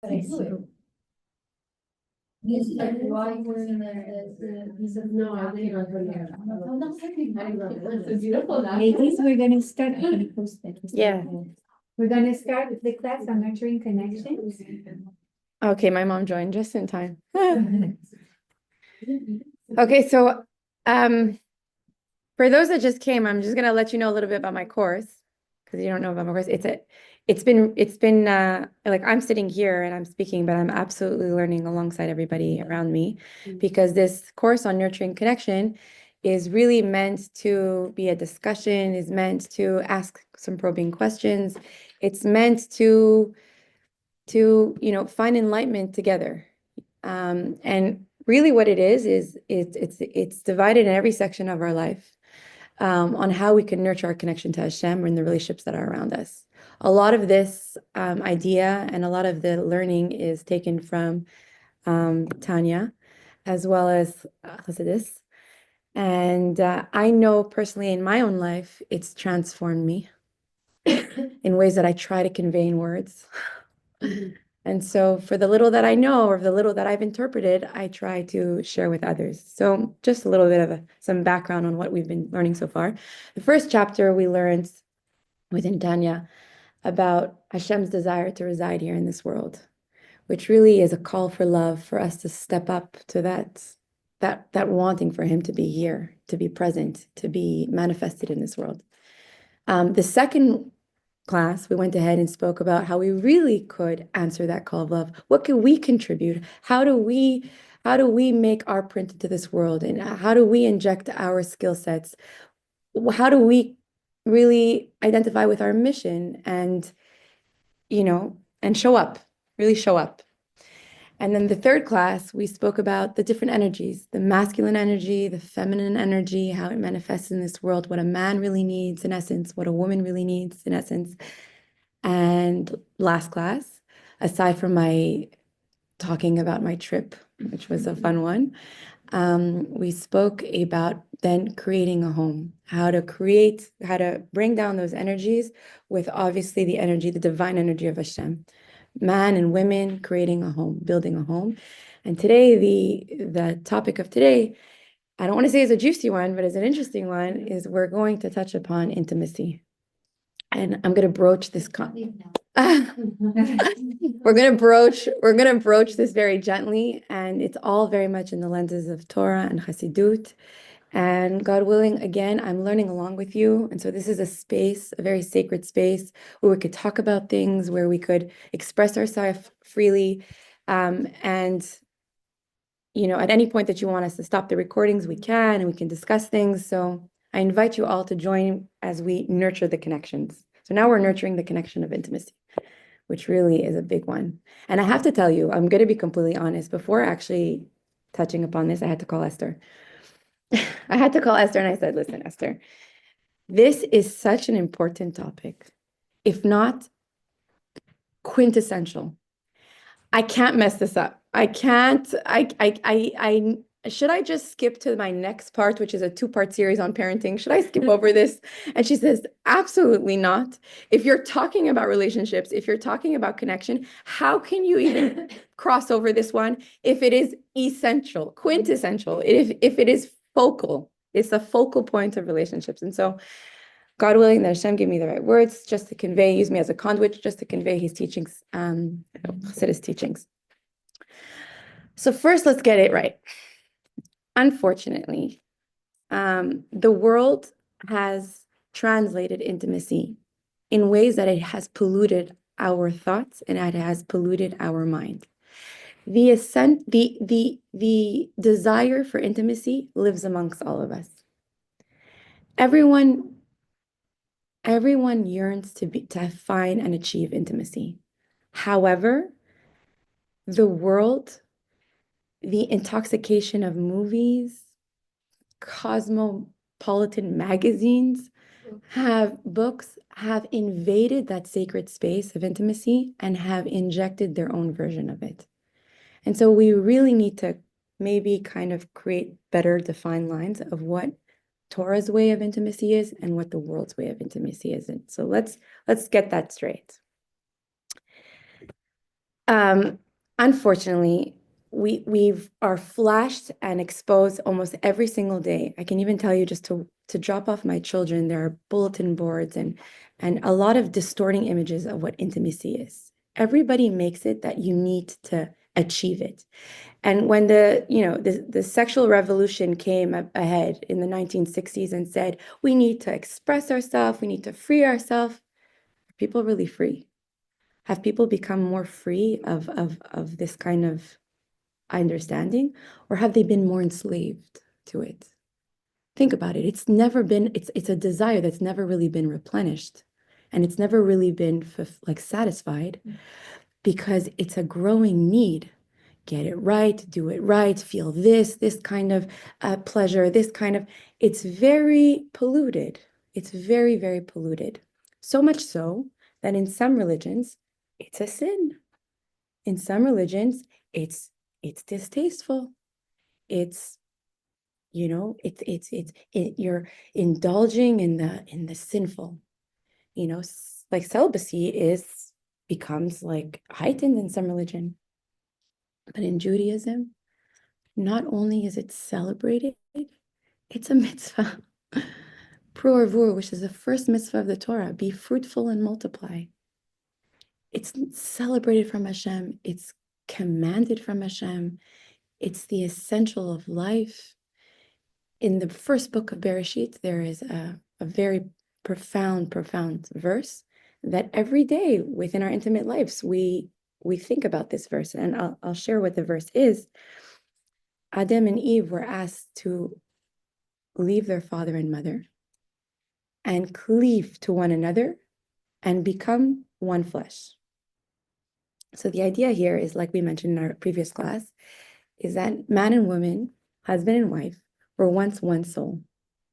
But I do it. Yes, like why we're in the no, I think I'm going to. It's beautiful. Ladies, we're gonna start. I'm gonna post that. Yeah. We're gonna start with the class on nurturing connections. Okay, my mom joined just in time. Okay, so for those that just came, I'm just gonna let you know a little bit about my course because you don't know about my course. It's been like I'm sitting here and I'm speaking, but I'm absolutely learning alongside everybody around me because this course on nurturing connection is really meant to be a discussion, is meant to ask some probing questions. It's meant to find enlightenment together. And really what it is it's divided in every section of our life on how we can nurture our connection to Hashem and the relationships that are around us. A lot of this idea and a lot of the learning is taken from Tanya, as well as Chassidus. And I know personally in my own life, it's transformed me in ways that I try to convey in words. And so for the little that I know or the little that I've interpreted, I try to share with others. So just a little bit of some background on what we've been learning so far. The first chapter we learned within Tanya about Hashem's desire to reside here in this world, which really is a call for love, for us to step up to that wanting for him to be here, to be present, to be manifested in this world. The second class, we went ahead and spoke about how we really could answer that call of love. What can we contribute? How do we make our print into this world? And how do we inject our skill sets? How do we really identify with our mission and show up, really show up? And then the third class, we spoke about the different energies, the masculine energy, the feminine energy, how it manifests in this world, what a man really needs in essence, what a woman really needs in essence. And last class, aside from my talking about my trip, which was a fun one, we spoke about then creating a home, how to bring down those energies with obviously the energy, the divine energy of Hashem. Man and women creating a home, building a home. And today, the topic of today, I don't want to say is a juicy one, but it's an interesting one, is we're going to touch upon intimacy. And I'm going to broach this we're going to broach this very gently, and it's all very much in the lenses of Torah and Chassidut. And God willing, again, I'm learning along with you. And so this is a space, a very sacred space where we could talk about things, where we could express ourselves freely. And, at any point that you want us to stop the recordings, we can, and we can discuss things. So I invite you all to join as we nurture the connections. So now we're nurturing the connection of intimacy, which really is a big one. And I have to tell you, I'm going to be completely honest, before actually touching upon this, I had to call Esther. I had to call Esther and I said, listen, Esther, this is such an important topic, if not quintessential. I can't mess this up. I can't, should I just skip to my next part, which is a 2-part series on parenting? Should I skip over this? And she says, absolutely not. If you're talking about relationships, if you're talking about connection, how can you even cross over this one if it is essential, quintessential, if it is focal? It's the focal point of relationships. And so God willing that Hashem give me the right words just to convey, use me as a conduit, just to convey his teachings, Chassidus teachings. So first, let's get it right. Unfortunately, the world has translated intimacy in ways that it has polluted our thoughts and it has polluted our mind. The desire for intimacy lives amongst all of us. Everyone yearns to find and achieve intimacy. However, the world, the intoxication of movies, cosmopolitan magazines, books have invaded that sacred space of intimacy and have injected their own version of it. And so we really need to maybe kind of create better defined lines of what Torah's way of intimacy is and what the world's way of intimacy isn't. So let's get that straight. Unfortunately, we are flashed and exposed almost every single day. I can even tell you just to drop off my children, there are bulletin boards and a lot of distorting images of what intimacy is. Everybody makes it that you need to achieve it. And when the sexual revolution came ahead in the 1960s and said, we need to express ourselves, we need to free ourselves, are people really free? Have people become more free of this kind of understanding, or have they been more enslaved to it? Think about it. It's a desire that's never really been replenished, and it's never really been satisfied because it's a growing need. Get it right, do it right, feel this kind of pleasure, it's very polluted. It's very, very polluted. So much so that in some religions, it's a sin. In some religions, it's distasteful. It's, you're indulging in the sinful. Like celibacy becomes like heightened in some religion. But in Judaism, not only is it celebrated, it's a mitzvah. Pru, which is the first mitzvah of the Torah, be fruitful and multiply. It's celebrated from Hashem. It's commanded from Hashem. It's the essential of life. In the first book of Bereshit, there is a very profound verse that every day within our intimate lives, we think about this verse. And I'll share what the verse is. Adam and Eve were asked to leave their father and mother and cleave to one another and become one flesh. So the idea here is, like we mentioned in our previous class, is that man and woman, husband and wife, were once one soul,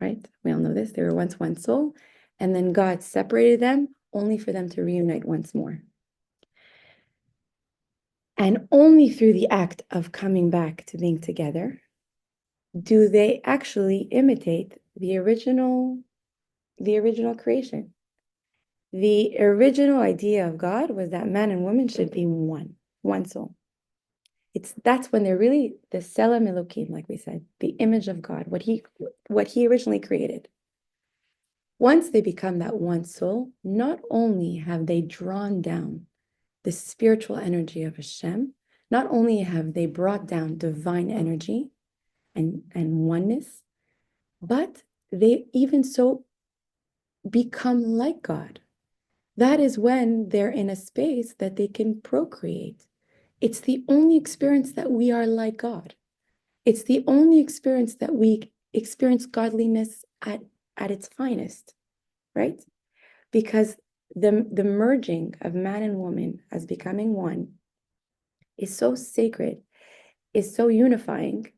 right? We all know this. They were once one soul, and then God separated them only for them to reunite once more. And only through the act of coming back to being together do they actually imitate the original creation. The original idea of God was that man and woman should be one soul. That's when they're really the Tselem Elokim, like we said, the image of God, what he originally created. Once they become that one soul, not only have they drawn down the spiritual energy of Hashem, not only have they brought down divine energy and oneness, but they even so become like God. That is when they're in a space that they can procreate. It's the only experience that we are like God. It's the only experience that we experience godliness at its finest, right? Because the merging of man and woman as becoming one is so sacred, is so unifying,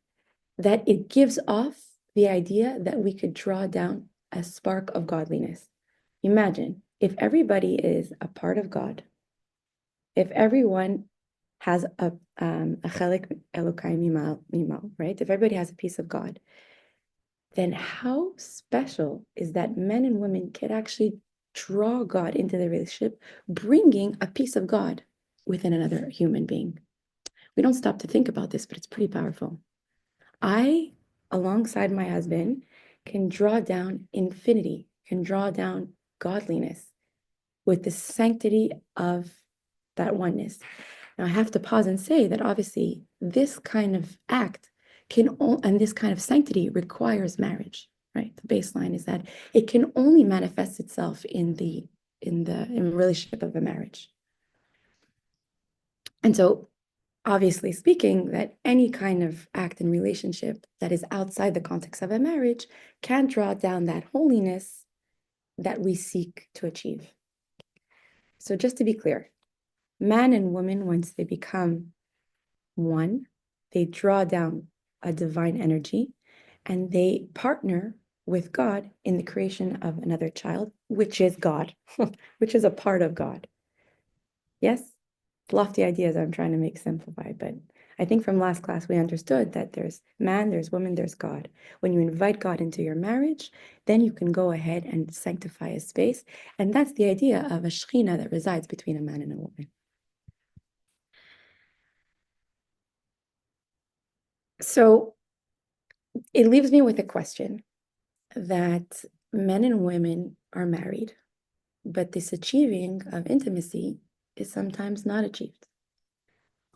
that it gives off the idea that we could draw down a spark of godliness. Imagine if everybody is a part of God, if everyone has a chelik Elokai mimal, right? If everybody has a piece of God, then how special is that men and women can actually draw God into the relationship, bringing a piece of God within another human being. We don't stop to think about this, but it's pretty powerful. I, alongside my husband, can draw down infinity, can draw down godliness with the sanctity of that oneness. Now, I have to pause and say that obviously this kind of act and this kind of sanctity requires marriage, right? The baseline is that it can only manifest itself in the relationship of a marriage. And so, obviously speaking, that any kind of act and relationship that is outside the context of a marriage can draw down that holiness that we seek to achieve. So just to be clear, man and woman, once they become one, they draw down a divine energy and they partner with God in the creation of another child, which is God, which is a part of God. Yes? Lofty ideas I'm trying to make simplified, but I think from last class we understood that there's man, there's woman, there's God. When you invite God into your marriage, then you can go ahead and sanctify a space, and that's the idea of a shechina that resides between a man and a woman. So it leaves me with a question that men and women are married, but this achieving of intimacy is sometimes not achieved.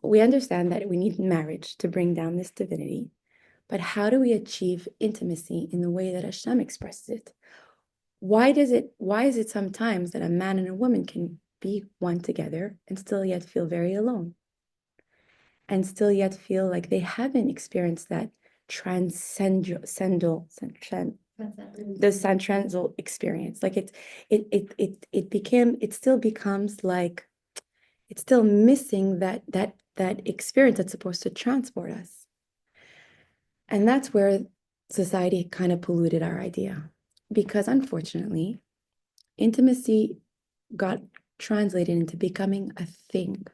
We understand that we need marriage to bring down this divinity, but how do we achieve intimacy in the way that Hashem expresses it? Why is it sometimes that a man and a woman can be one together and still yet feel very alone? And still yet feel like they haven't experienced that transcendental, the transcendental experience. Like it still becomes like it's still missing that experience that's supposed to transport us. And that's where society kind of polluted our idea, because unfortunately, intimacy got translated into becoming a thing.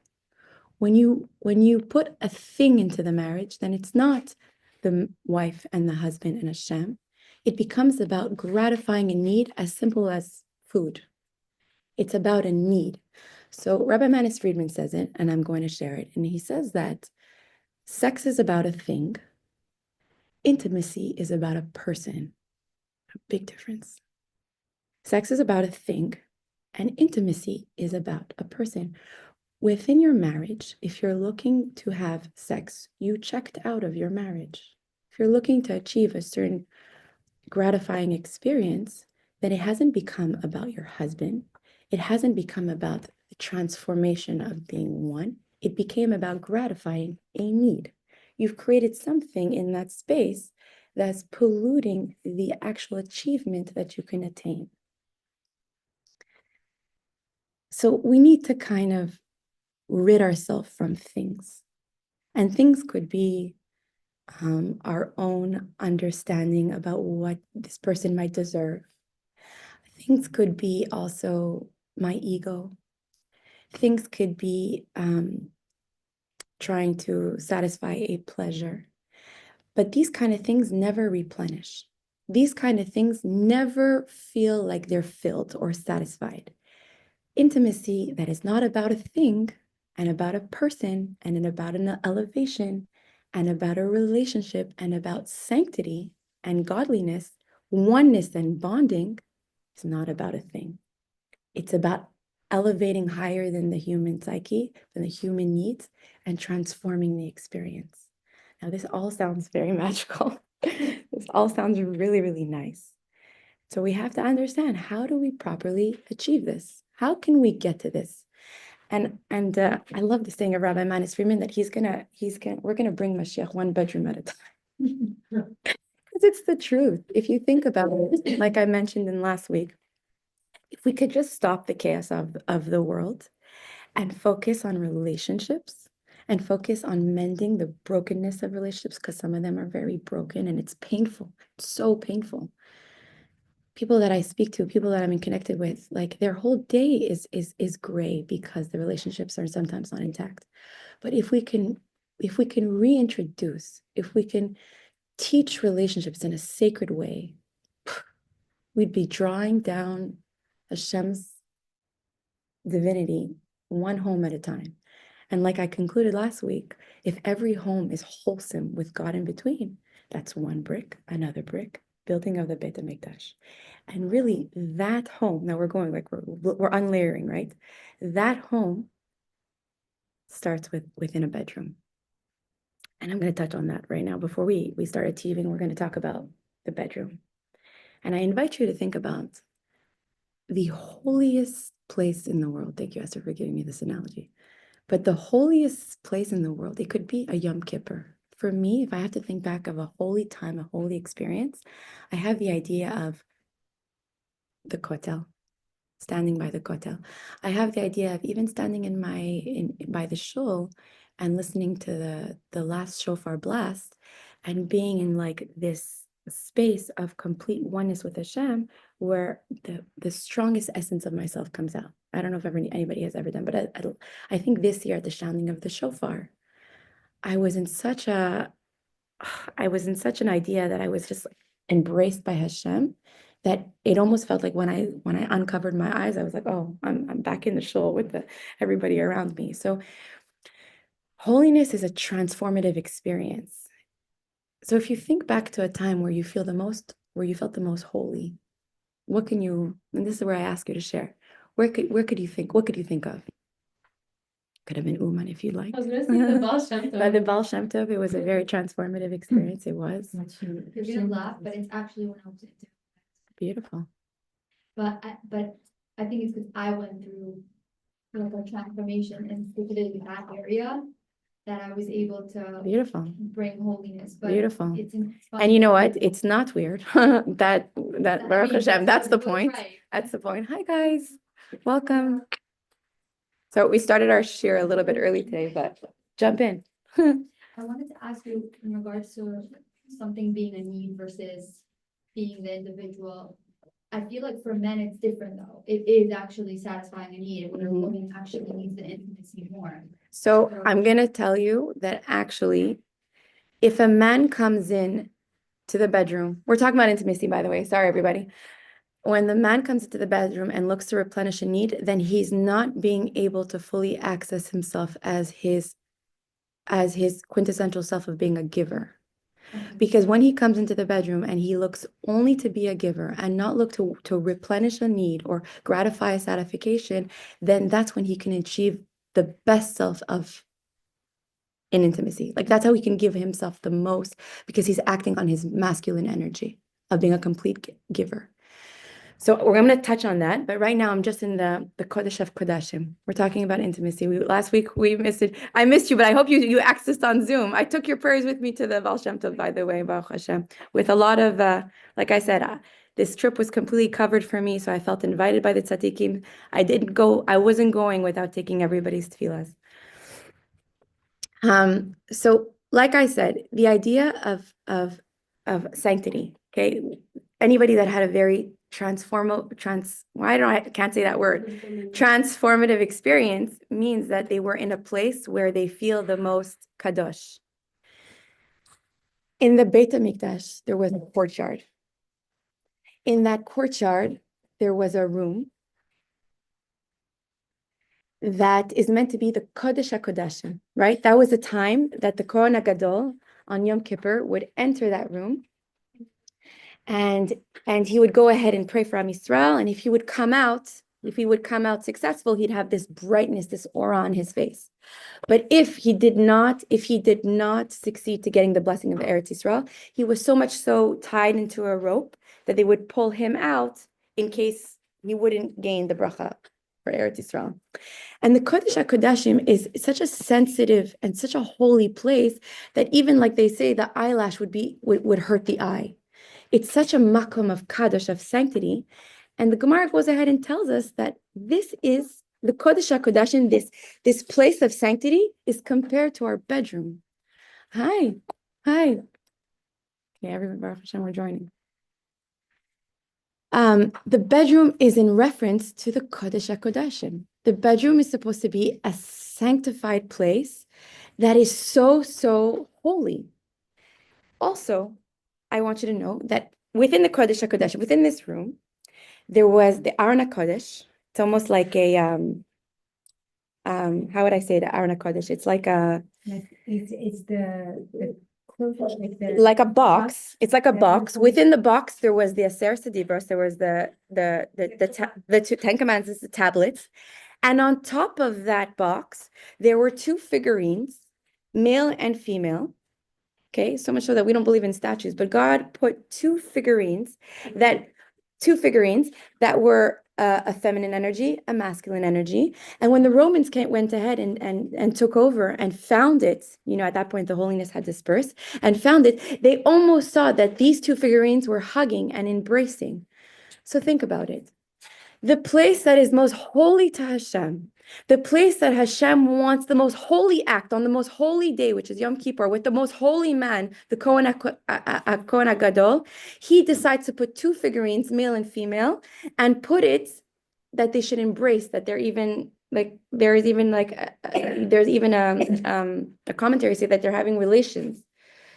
When you put a thing into the marriage, then it's not the wife and the husband and Hashem. It becomes about gratifying a need as simple as food. It's about a need. So Rabbi Manis Friedman says it, and I'm going to share it. And he says that sex is about a thing. Intimacy is about a person. A big difference. Sex is about a thing, and intimacy is about a person. Within your marriage, if you're looking to have sex, you checked out of your marriage. If you're looking to achieve a certain gratifying experience, then it hasn't become about your husband. It hasn't become about the transformation of being one. It became about gratifying a need. You've created something in that space that's polluting the actual achievement that you can attain. So we need to kind of rid ourselves from things. And things could be our own understanding about what this person might deserve. Things could be also my ego. Things could be trying to satisfy a pleasure. But these kind of things never replenish. These kind of things never feel like they're filled or satisfied. Intimacy that is not about a thing and about a person and about an elevation and about a relationship and about sanctity and godliness, oneness and bonding is not about a thing. It's about elevating higher than the human psyche, than the human needs, and transforming the experience. Now, this all sounds very magical. This all sounds really, really nice. So we have to understand, how do we properly achieve this? How can we get to this? And I love the saying of Rabbi Manis Friedman that we're gonna bring Mashiach one bedroom at a time. Because it's the truth. If you think about it, like I mentioned in last week, if we could just stop the chaos of the world and focus on relationships and focus on mending the brokenness of relationships, because some of them are very broken and it's painful. It's so painful. People that I speak to, people that I'm connected with, like their whole day is gray because the relationships are sometimes not intact. But if we can reintroduce, if we can teach relationships in a sacred way, we'd be drawing down Hashem's divinity one home at a time. And like I concluded last week, if every home is wholesome with God in between, that's one brick, another brick, building of the Beit HaMikdash. And really that home, now we're going like we're unlayering, right? That home starts within a bedroom. And I'm going to touch on that right now. Before we start achieving, we're going to talk about the bedroom. And I invite you to think about the holiest place in the world. Thank you, Esther, for giving me this analogy. But the holiest place in the world, it could be a Yom Kippur. For me, if I have to think back of a holy time, a holy experience, I have the idea of the Kotel, standing by the Kotel. I have the idea of even standing by the shul and listening to the last shofar blast and being in like this space of complete oneness with Hashem, where the strongest essence of myself comes out. I don't know if anybody has ever done, but I think this year at the sounding of the shofar, I was in such an idea that I was just embraced by Hashem, that it almost felt like when I uncovered my eyes, I was like, oh, I'm back in the shul with everybody around me. So holiness is a transformative experience. So if you think back to a time where you felt the most holy, what can you, and this is where I ask you to share, what could you think of? Could have been Uman if you'd like. I was gonna say the Baal Shem Tov. By the Baal Shem Tov, it was a very transformative experience. It was You're gonna laugh, but it's actually when I was into. beautiful. But I think it's because I went through like a transformation and specifically that area that I was able to Beautiful. bring holiness. But Beautiful. it's And you know what? It's not weird. That Baruch Hashem, that's the you're point. right. That's the point. Hi, guys. Welcome. So we started our shir a little bit early today, but jump in. I wanted to ask you in regards to something being a need versus being the individual. I feel like for men, it's different though. It is actually satisfying a need where a Mhm. woman actually needs the intimacy more. So I'm going to tell you that actually, if a man comes in to the bedroom, we're talking about intimacy, by the way. Sorry, everybody. When the man comes into the bedroom and looks to replenish a need, then he's not being able to fully access himself as his quintessential self of being a giver. Because when he comes into the bedroom and he looks only to be a giver and not look to replenish a need or gratify a satisfaction, then that's when he can achieve the best self of in intimacy. Like that's how he can give himself the most because he's acting on his masculine energy of being a complete giver. So we're going to touch on that, but right now I'm just in the Kodesh of Kodashim. We're talking about intimacy. Last week we missed it. I missed you, but I hope you accessed on Zoom. I took your prayers with me to the Baal Shem Tov, by the way, Baruch Hashem, with a lot of, like I said, this trip was completely covered for me, so I felt invited by the tzaddikim. I wasn't going without taking everybody's tefillahs. So like I said, the idea of sanctity, okay, anybody that had a very I can't say that word, transformative experience means that they were in a place where they feel the most kadosh. In the Beit HaMikdash, there was a courtyard. In that courtyard, there was a room that is meant to be the Kodesh HaKodashim, right? That was the time that the Kohen HaGadol on Yom Kippur would enter that room, and he would go ahead and pray for Am Yisrael, and if he would come out successful, he'd have this brightness, this aura on his face. But if he did not succeed to getting the blessing of the Eretz Yisrael, he was so much so tied into a rope that they would pull him out in case he wouldn't gain the bracha for Eretz Yisrael. And the Kodesh HaKodashim is such a sensitive and such a holy place that even like they say, the eyelash would hurt the eye. It's such a makom of kadosh, of sanctity. And the Gemara goes ahead and tells us that this is the Kodesh HaKodashim, this place of sanctity is compared to our bedroom. Hi. Okay, everyone, Baruch Hashem, we're joining. The bedroom is in reference to the Kodesh HaKodashim. The bedroom is supposed to be a sanctified place that is so, so holy. Also, I want you to know that within the Kodesh HaKodashim, within this room, there was the Aron HaKodesh. It's almost like a, how would I say the Aron HaKodesh? It's like a... It's the closure, like a box. It's like a box. Within the box, there was the Aser Sedibros. There was the Ten Commandments, the tablets, and on top of that box, there were two figurines, male and female. Okay, so much so that we don't believe in statues, but God put two figurines that were a feminine energy, a masculine energy. And when the Romans went ahead and took over and found it, at that point, the holiness had dispersed and found it, they almost saw that these two figurines were hugging and embracing. So think about it. The place that is most holy to Hashem, the place that Hashem wants the most holy act on the most holy day, which is Yom Kippur, with the most holy man, the Kohen HaGadol, he decides to put two figurines, male and female, and put it that they should embrace, that they're even like, there's even a commentary say that they're having relations.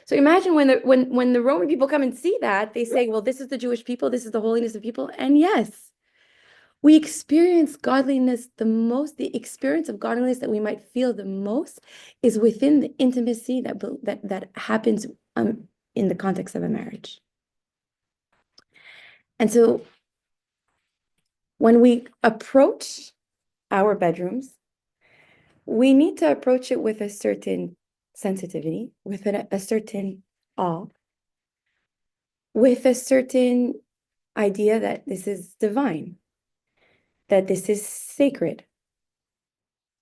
So imagine when the Roman people come and see that, they say, well, this is the Jewish people, this is the holiness of people, and yes, we experience godliness the most. The experience of godliness that we might feel the most is within the intimacy that happens in the context of a marriage. And so when we approach our bedrooms, we need to approach it with a certain sensitivity, with a certain awe, with a certain idea that this is divine, that this is sacred,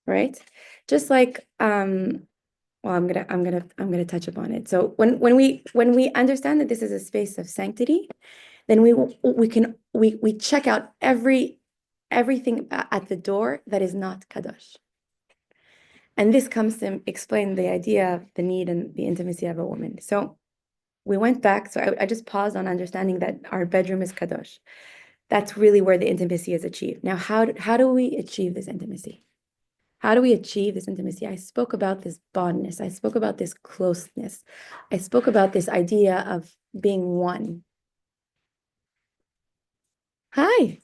right? Just like well, I'm gonna touch upon it. So when we understand that this is a space of sanctity, then we check out everything at the door that is not kadosh. And this comes to explain the idea of the need and the intimacy of a woman. So we went back. So I just paused on understanding that our bedroom is kadosh. That's really where the intimacy is achieved. Now, how do we achieve this intimacy? How do we achieve this intimacy? I spoke about this bondness. I spoke about this closeness. I spoke about this idea of being one. Hi.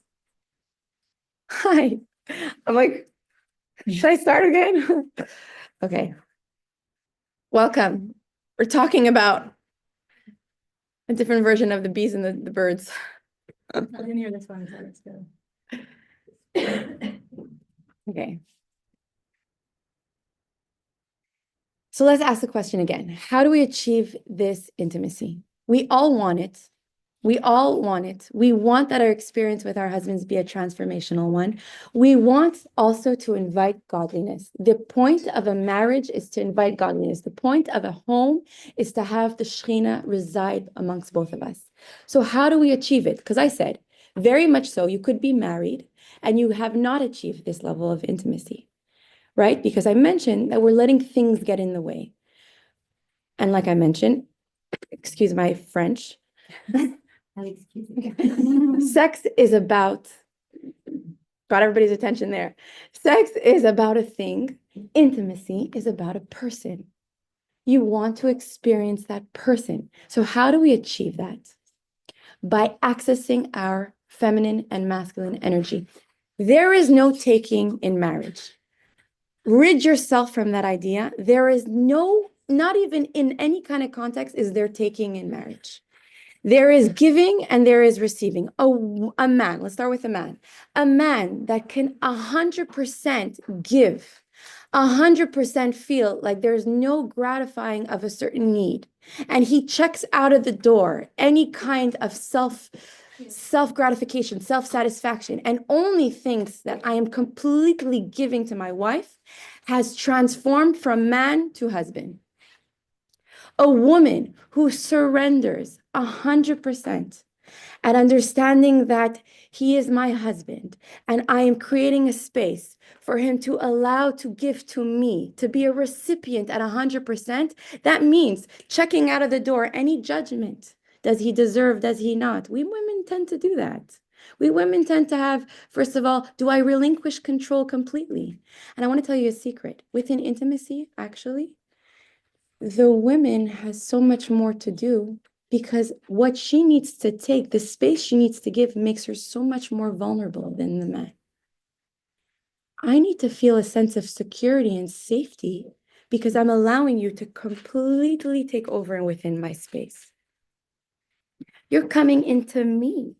Hi. I'm like, should I start again? Okay. Welcome. We're talking about a different version of the bees and the birds. I didn't hear this one, so let's go. Okay. So let's ask the question again. How do we achieve this intimacy? We all want it. We all want it. We want that our experience with our husbands be a transformational one. We want also to invite godliness. The point of a marriage is to invite godliness. The point of a home is to have the Shekhinah reside amongst both of us. So how do we achieve it? Because I said, very much so, you could be married and you have not achieved this level of intimacy, right? Because I mentioned that we're letting things get in the way. And like I mentioned, excuse my French, sex is about, got everybody's attention there. Sex is about a thing. Intimacy is about a person. You want to experience that person. So how do we achieve that? By accessing our feminine and masculine energy. There is no taking in marriage. Rid yourself from that idea. There is no, not even in any kind of context, is there taking in marriage. There is giving and there is receiving. A man, let's start with a man that can 100% give, 100% feel like there's no gratifying of a certain need. And he checks out of the door any kind of self-gratification, self-satisfaction, and only thinks that I am completely giving to my wife, has transformed from man to husband. A woman who surrenders 100% at understanding that he is my husband and I am creating a space for him to allow to give to me, to be a recipient at 100%, that means checking out of the door any judgment. Does he deserve? Does he not? We women tend to do that. We women tend to have, first of all, do I relinquish control completely? And I want to tell you a secret. Within intimacy, actually, the woman has so much more to do because what she needs to take, the space she needs to give, makes her so much more vulnerable than the man. I need to feel a sense of security and safety because I'm allowing you to completely take over within my space. You're coming into me.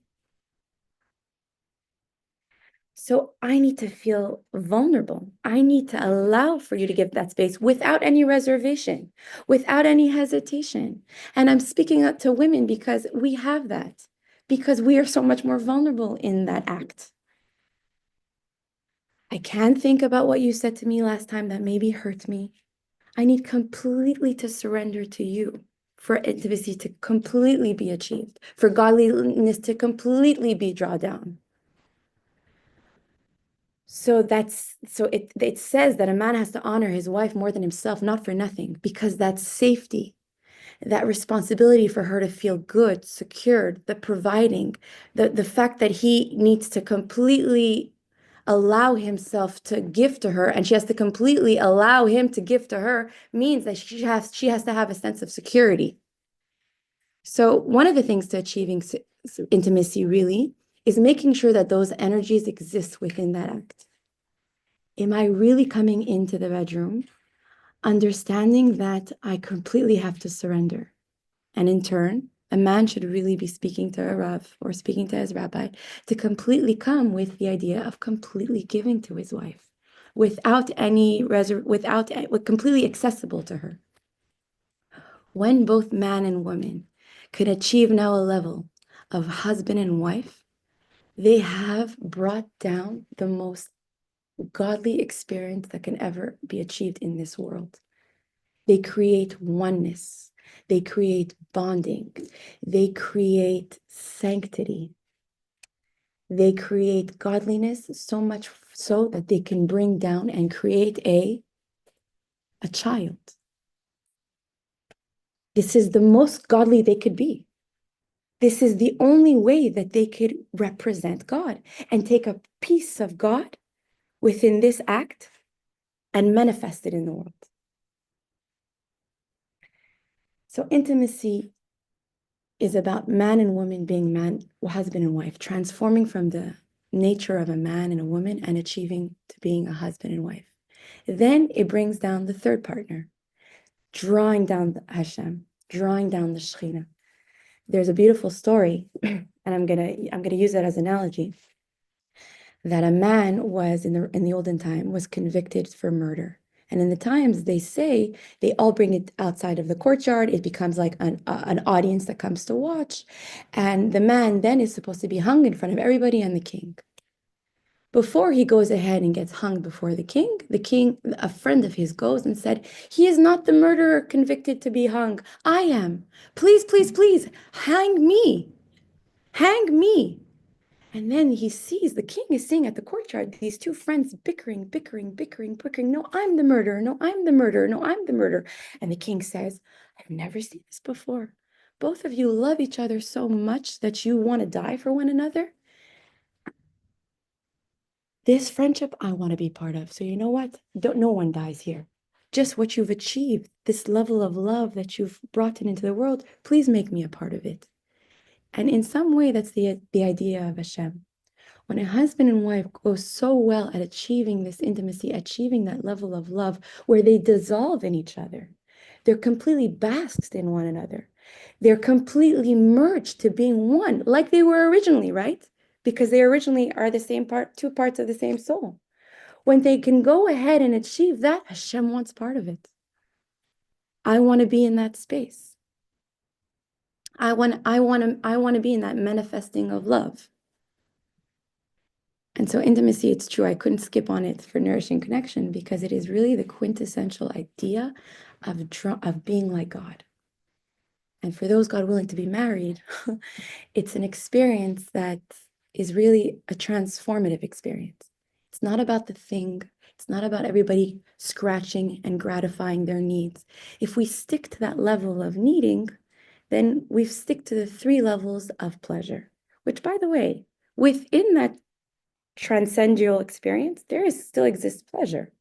So I need to feel vulnerable. I need to allow for you to give that space without any reservation, without any hesitation. And I'm speaking up to women because we have that, because we are so much more vulnerable in that act. I can't think about what you said to me last time that maybe hurt me. I need completely to surrender to you for intimacy to completely be achieved, for godliness to completely be drawn down. So it says that a man has to honor his wife more than himself, not for nothing, because that's safety, that responsibility for her to feel good, secured, the providing, the fact that he needs to completely allow himself to give to her, and she has to completely allow him to give to her, means that she has to have a sense of security. So one of the things to achieving intimacy really is making sure that those energies exist within that act. Am I really coming into the bedroom, understanding that I completely have to surrender? And in turn, a man should really be speaking to a Rav or speaking to his rabbi to completely come with the idea of completely giving to his wife without completely accessible to her. When both man and woman could achieve now a level of husband and wife, they have brought down the most godly experience that can ever be achieved in this world. They create oneness. They create bonding. They create sanctity. They create godliness so much so that they can bring down and create a child. This is the most godly they could be. This is the only way that they could represent God and take a piece of God within this act and manifest it in the world. So intimacy is about man and woman being man, husband and wife, transforming from the nature of a man and a woman and achieving to being a husband and wife. Then it brings down the third partner, drawing down the Hashem, drawing down the Shekhinah. There's a beautiful story, and I'm gonna use that as an analogy, that a man was in the olden time was convicted for murder. And in the times, they say they all bring it outside of the courtyard. It becomes like an audience that comes to watch. And the man then is supposed to be hung in front of everybody and the king. Before he goes ahead and gets hung before the king, a friend of his goes and said, "He is not the murderer convicted to be hung. I am. Please, please, please, hang me. Hang me." And then he sees the king is seeing at the courtyard these two friends bickering. No, I'm the murderer. No, I'm the murderer. No, I'm the murderer. And the king says, "I've never seen this before. Both of you love each other so much that you want to die for one another. This friendship I want to be part of. So you know what? No one dies here. Just what you've achieved, this level of love that you've brought into the world, please make me a part of it." And in some way, that's the idea of Hashem. When a husband and wife go so well at achieving this intimacy, achieving that level of love where they dissolve in each other, they're completely basked in one another. They're completely merged to being one, like they were originally, right? Because they originally are the same two parts of the same soul. When they can go ahead and achieve that, Hashem wants part of it. I want to be in that space. I want to be in that manifesting of love. And so intimacy, it's true, I couldn't skip on it for nourishing connection because it is really the quintessential idea of being like God. And for those God willing to be married, it's an experience that is really a transformative experience. It's not about the thing. It's not about everybody scratching and gratifying their needs. If we stick to that level of needing, then we stick to the 3 levels of pleasure, which, by the way, within that transcendental experience, still exists pleasure.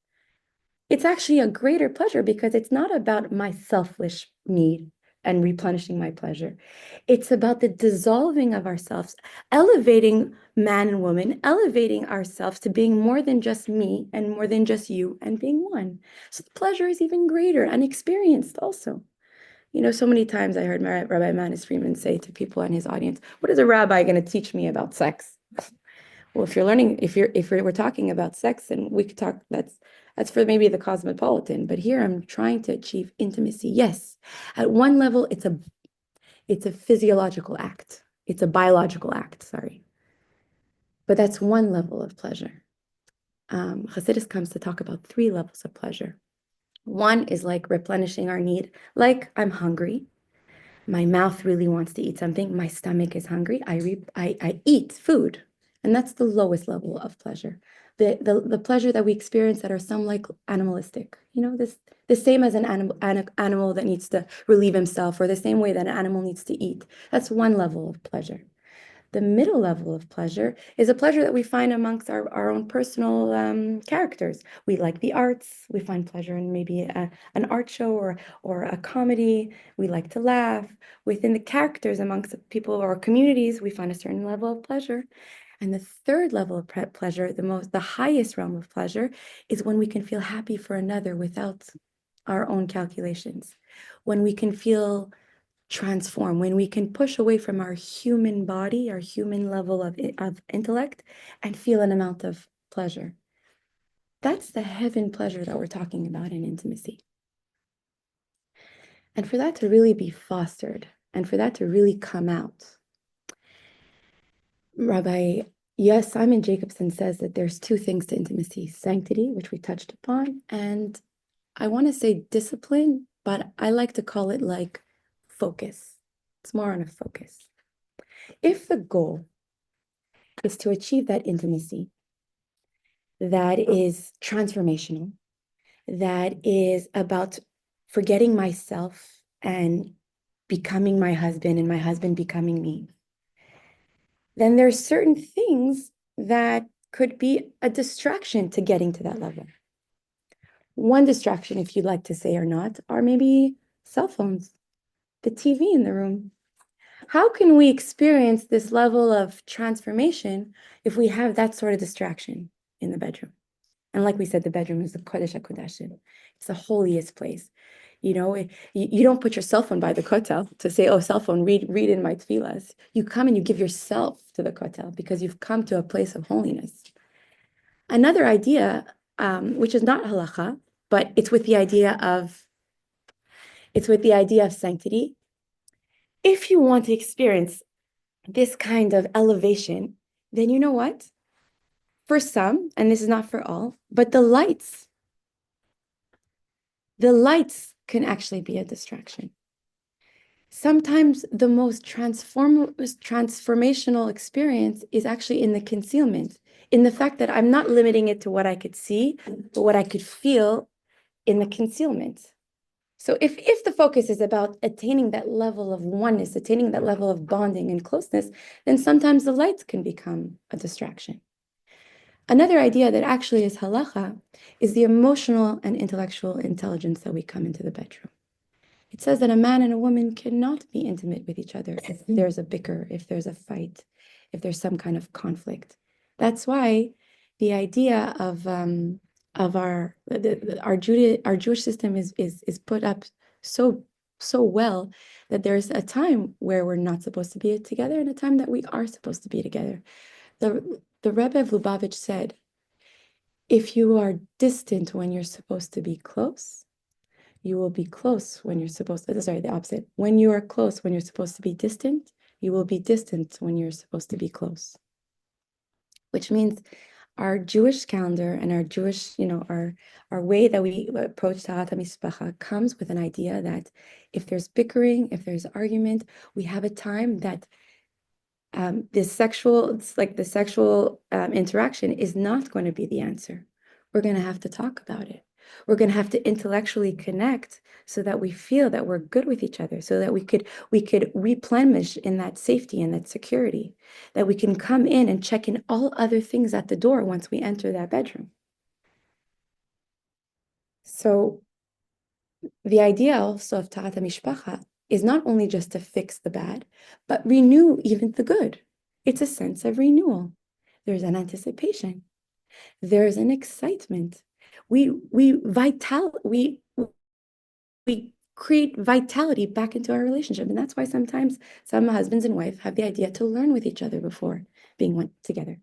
It's actually a greater pleasure because it's not about my selfish need and replenishing my pleasure. It's about the dissolving of ourselves, elevating man and woman, elevating ourselves to being more than just me and more than just you and being one. So the pleasure is even greater and experienced also. You know, so many times I heard Rabbi Manis Freeman say to people in his audience, "What is a rabbi going to teach me about sex?" Well, if we're talking about sex, and we could talk, that's for maybe the cosmopolitan, but here I'm trying to achieve intimacy. Yes, at one level, it's a physiological act. It's a biological act, sorry. But that's one level of pleasure. Hasidus comes to talk about 3 levels of pleasure. One is like replenishing our need, like I'm hungry. My mouth really wants to eat something. My stomach is hungry. I eat food. And that's the lowest level of pleasure. The pleasure that we experience that are some like animalistic, you know, the same as an animal that needs to relieve himself, or the same way that an animal needs to eat. That's one level of pleasure. The middle level of pleasure is a pleasure that we find amongst our own personal characters. We like the arts. We find pleasure in maybe an art show or a comedy. We like to laugh. Within the characters amongst people or communities, we find a certain level of pleasure. And the third level of pleasure, the highest realm of pleasure, is when we can feel happy for another without our own calculations. When we can feel transform, when we can push away from our human body, our human level of intellect, and feel an amount of pleasure. That's the heaven pleasure that we're talking about in intimacy. And for that to really be fostered, and for that to really come out, Rabbi Simon Jacobson says that there's two things to intimacy: sanctity, which we touched upon, and I want to say discipline, but I like to call it like focus. It's more on a focus. If the goal is to achieve that intimacy that is transformational, that is about forgetting myself and becoming my husband and my husband becoming me, then there's certain things that could be a distraction to getting to that level. One distraction, if you'd like to say or not, are maybe cell phones, the TV in the room. How can we experience this level of transformation if we have that sort of distraction in the bedroom? And like we said, the bedroom is the Kodesh HaKodashim. It's the holiest place. You know, you don't put your cell phone by the kotel to say, oh, cell phone, read in my tefillas. You come and you give yourself to the kotel because you've come to a place of holiness. Another idea, which is not halacha, but it's with the idea of sanctity. If you want to experience this kind of elevation, then you know what? For some, and this is not for all, but the lights can actually be a distraction. Sometimes the most transformational experience is actually in the concealment, in the fact that I'm not limiting it to what I could see, but what I could feel in the concealment. So if the focus is about attaining that level of oneness, attaining that level of bonding and closeness, then sometimes the lights can become a distraction. Another idea that actually is halacha is the emotional and intellectual intelligence that we come into the bedroom. It says that a man and a woman cannot be intimate with each other if there's a bicker, if there's a fight, if there's some kind of conflict. That's why the idea of our Jewish system is put up so well that there's a time where we're not supposed to be together and a time that we are supposed to be together. The Rebbe of Lubavitch said, if you are distant when you're supposed to be close, you will be close when you're supposed to, sorry, the opposite. When you are close when you're supposed to be distant, you will be distant when you're supposed to be close. Which means our Jewish calendar and our Jewish, our way that we approach Tahat HaMishpacha comes with an idea that if there's bickering, if there's argument, we have a time that the sexual interaction is not going to be the answer. We're going to have to talk about it. We're going to have to intellectually connect so that we feel that we're good with each other, so that we could replenish in that safety and that security, that we can come in and check in all other things at the door once we enter that bedroom. So the idea also of Tahat HaMishpacha is not only just to fix the bad, but renew even the good. It's a sense of renewal. There's an anticipation. There's an excitement. We create vitality back into our relationship. And that's why sometimes some husbands and wives have the idea to learn with each other before being one together.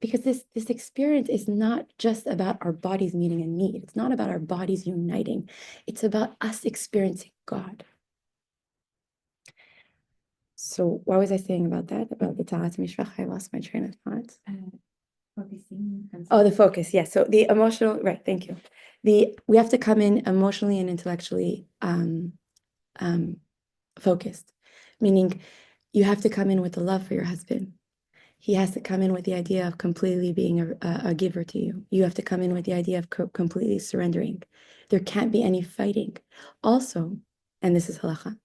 Because this experience is not just about our bodies meeting a need. It's not about our bodies uniting. It's about us experiencing God. So what was I saying about that? About the Tahat HaMishpacha? I lost my train of thought. Focusing. Oh, the focus. Yes. So the emotional, right. Thank you. We have to come in emotionally and intellectually focused, meaning you have to come in with the love for your husband. He has to come in with the idea of completely being a giver to you. You have to come in with the idea of completely surrendering. There can't be any fighting. Also, and this is halacha,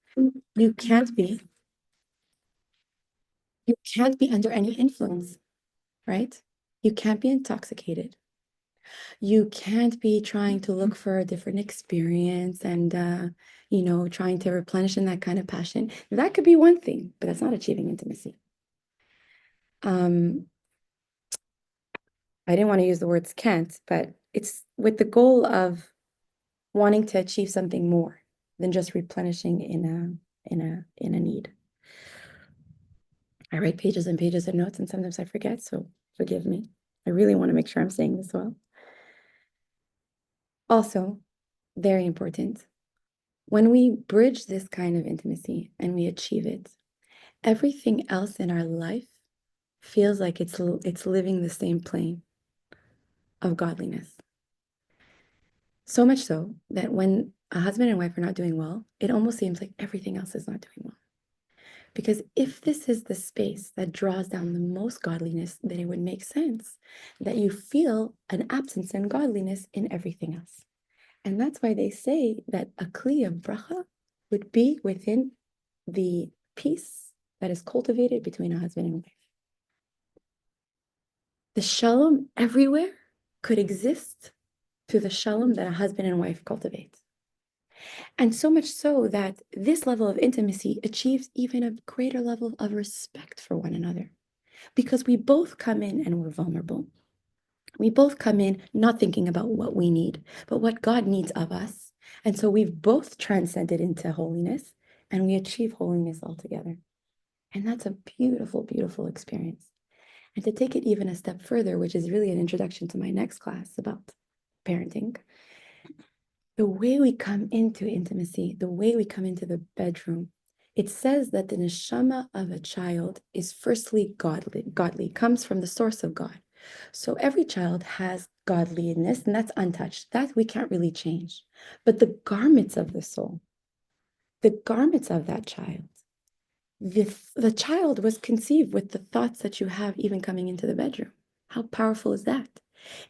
you can't be under any influence, right? You can't be intoxicated. You can't be trying to look for a different experience and, trying to replenish in that kind of passion. That could be one thing, but that's not achieving intimacy. I didn't want to use the words can't, but it's with the goal of wanting to achieve something more than just replenishing in a need. I write pages and pages of notes, and sometimes I forget, so forgive me. I really want to make sure I'm saying this well. Also, very important, when we bridge this kind of intimacy and we achieve it, everything else in our life feels like it's living the same plane of godliness. So much so that when a husband and wife are not doing well, it almost seems like everything else is not doing well. Because if this is the space that draws down the most godliness, then it would make sense that you feel an absence in godliness in everything else. And that's why they say that a kli of bracha would be within the peace that is cultivated between a husband and wife. The shalom everywhere could exist through the shalom that a husband and wife cultivate. And so much so that this level of intimacy achieves even a greater level of respect for one another. Because we both come in and we're vulnerable. We both come in not thinking about what we need, but what God needs of us. And so we've both transcended into holiness and we achieve holiness altogether. And that's a beautiful, beautiful experience. And to take it even a step further, which is really an introduction to my next class about parenting, the way we come into intimacy, the way we come into the bedroom, it says that the neshama of a child is firstly godly, comes from the source of God. So every child has godliness, and that's untouched. That we can't really change. But the garments of the soul, the garments of that child, the child was conceived with the thoughts that you have even coming into the bedroom. How powerful is that?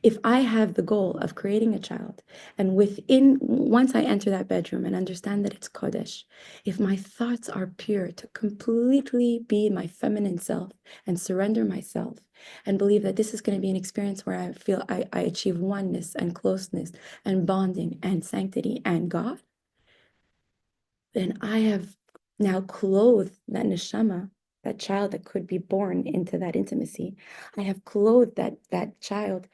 If I have the goal of creating a child, and once I enter that bedroom and understand that it's Kodesh, if my thoughts are pure to completely be my feminine self and surrender myself and believe that this is going to be an experience where I feel I achieve oneness and closeness and bonding and sanctity and God, then I have now clothed that neshama, that child that could be born into that intimacy. I have clothed that child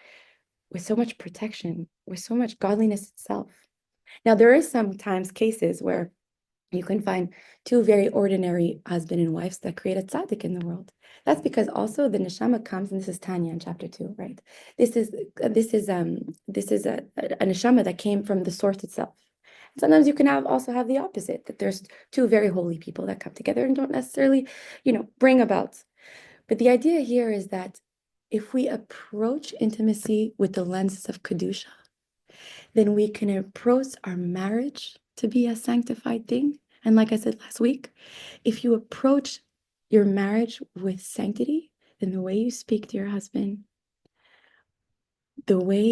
with so much protection, with so much godliness itself. Now, there is sometimes cases where you can find two very ordinary husband and wives that create a tzaddik in the world. That's because also the neshama comes, and this is Tanya in chapter 2, right? This is a neshama that came from the source itself. Sometimes you can also have the opposite, that there's two very holy people that come together and don't necessarily, bring about. But the idea here is that if we approach intimacy with the lenses of Kedusha, then we can approach our marriage to be a sanctified thing. And like I said last week, if you approach your marriage with sanctity, then the way you speak to your husband, the way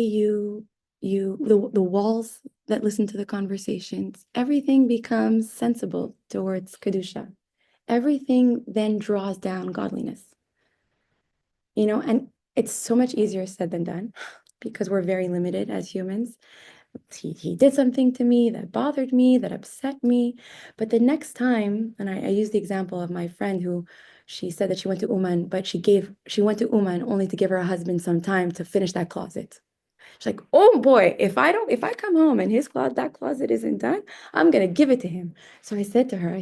the walls that listen to the conversations, everything becomes sensible towards Kedusha. Everything then draws down godliness. And it's so much easier said than done because we're very limited as humans. He did something to me that bothered me, that upset me. But the next time, and I use the example of my friend who she said that she went to Uman, but she went to Uman only to give her husband some time to finish that closet. She's like, oh boy, if I come home and that closet isn't done, I'm gonna give it to him. So I said to her,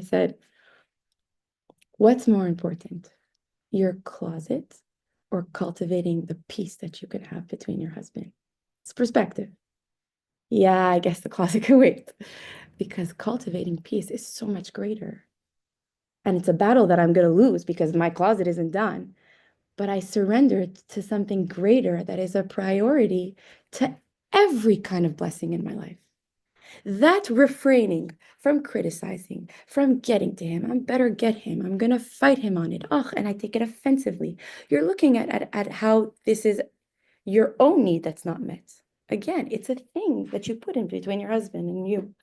what's more important, your closet or cultivating the peace that you could have between your husband? It's perspective. Yeah, I guess the closet can wait because cultivating peace is so much greater. And it's a battle that I'm going to lose because my closet isn't done. But I surrendered to something greater that is a priority to every kind of blessing in my life. That refraining from criticizing, from getting to him, I better get him, I'm going to fight him on it. Oh, and I take it offensively. You're looking at how this is your own need that's not met. Again, it's a thing that you put in between your husband and you.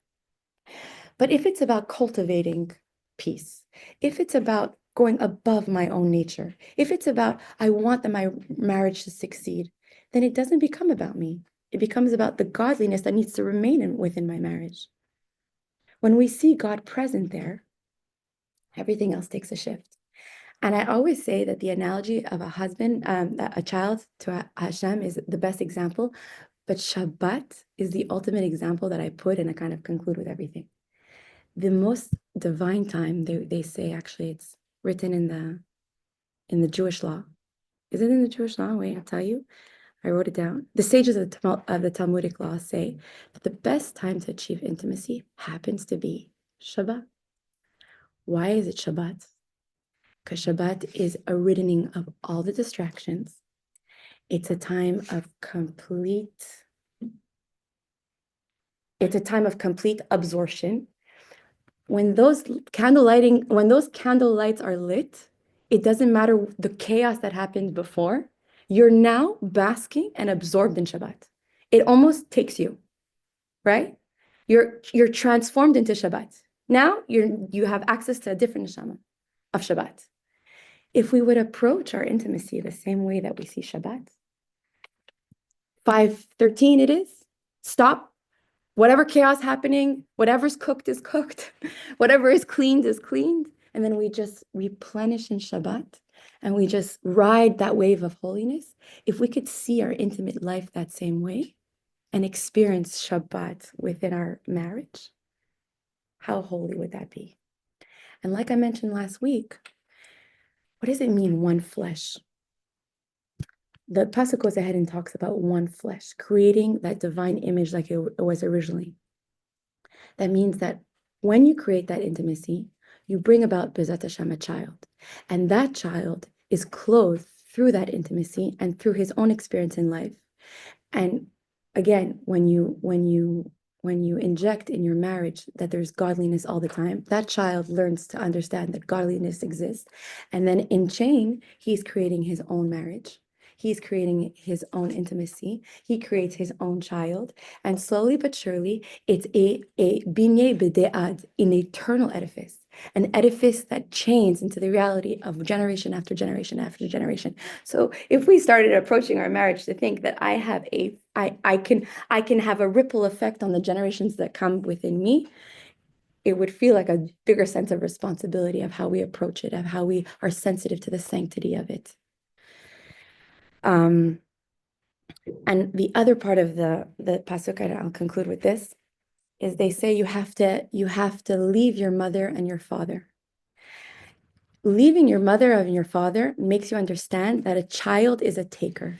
But if it's about cultivating peace, if it's about going above my own nature, if it's about I want my marriage to succeed, then it doesn't become about me. It becomes about the godliness that needs to remain within my marriage. When we see God present there, everything else takes a shift. And I always say that the analogy of a husband, a child to Hashem is the best example, but Shabbat is the ultimate example that I put and I kind of conclude with everything. The most divine time, they say, actually it's written in the Jewish law. Is it in the Jewish law? Wait, I'll tell you. I wrote it down. The sages of the Talmudic law say that the best time to achieve intimacy happens to be Shabbat. Why is it Shabbat? Because Shabbat is a riddening of all the distractions. It's a time of complete absorption. When those candle lights are lit, it doesn't matter the chaos that happened before. You're now basking and absorbed in Shabbat. It almost takes you, right? You're transformed into Shabbat. Now you have access to a different neshama of Shabbat. If we would approach our intimacy the same way that we see Shabbat, 5:13 it is. Stop. Whatever chaos happening, whatever's cooked is cooked, whatever is cleaned is cleaned. And then we just replenish in Shabbat and we just ride that wave of holiness. If we could see our intimate life that same way and experience Shabbat within our marriage, how holy would that be? And like I mentioned last week, what does it mean, one flesh? The pasuk goes ahead and talks about one flesh, creating that divine image like it was originally. That means that when you create that intimacy, you bring about B'ezrat Hashem, a child. And that child is clothed through that intimacy and through his own experience in life. And again, when you inject in your marriage that there's godliness all the time, that child learns to understand that godliness exists. And then in chain, he's creating his own marriage. He's creating his own intimacy. He creates his own child. And slowly but surely, it's a binyeh b'de'ad, an eternal edifice, an edifice that chains into the reality of generation after generation after generation. So if we started approaching our marriage to think that I can have a ripple effect on the generations that come within me, it would feel like a bigger sense of responsibility of how we approach it, of how we are sensitive to the sanctity of it. And the other part of the pasuk, and I'll conclude with this, is they say you have to leave your mother and your father. Leaving your mother and your father makes you understand that a child is a taker.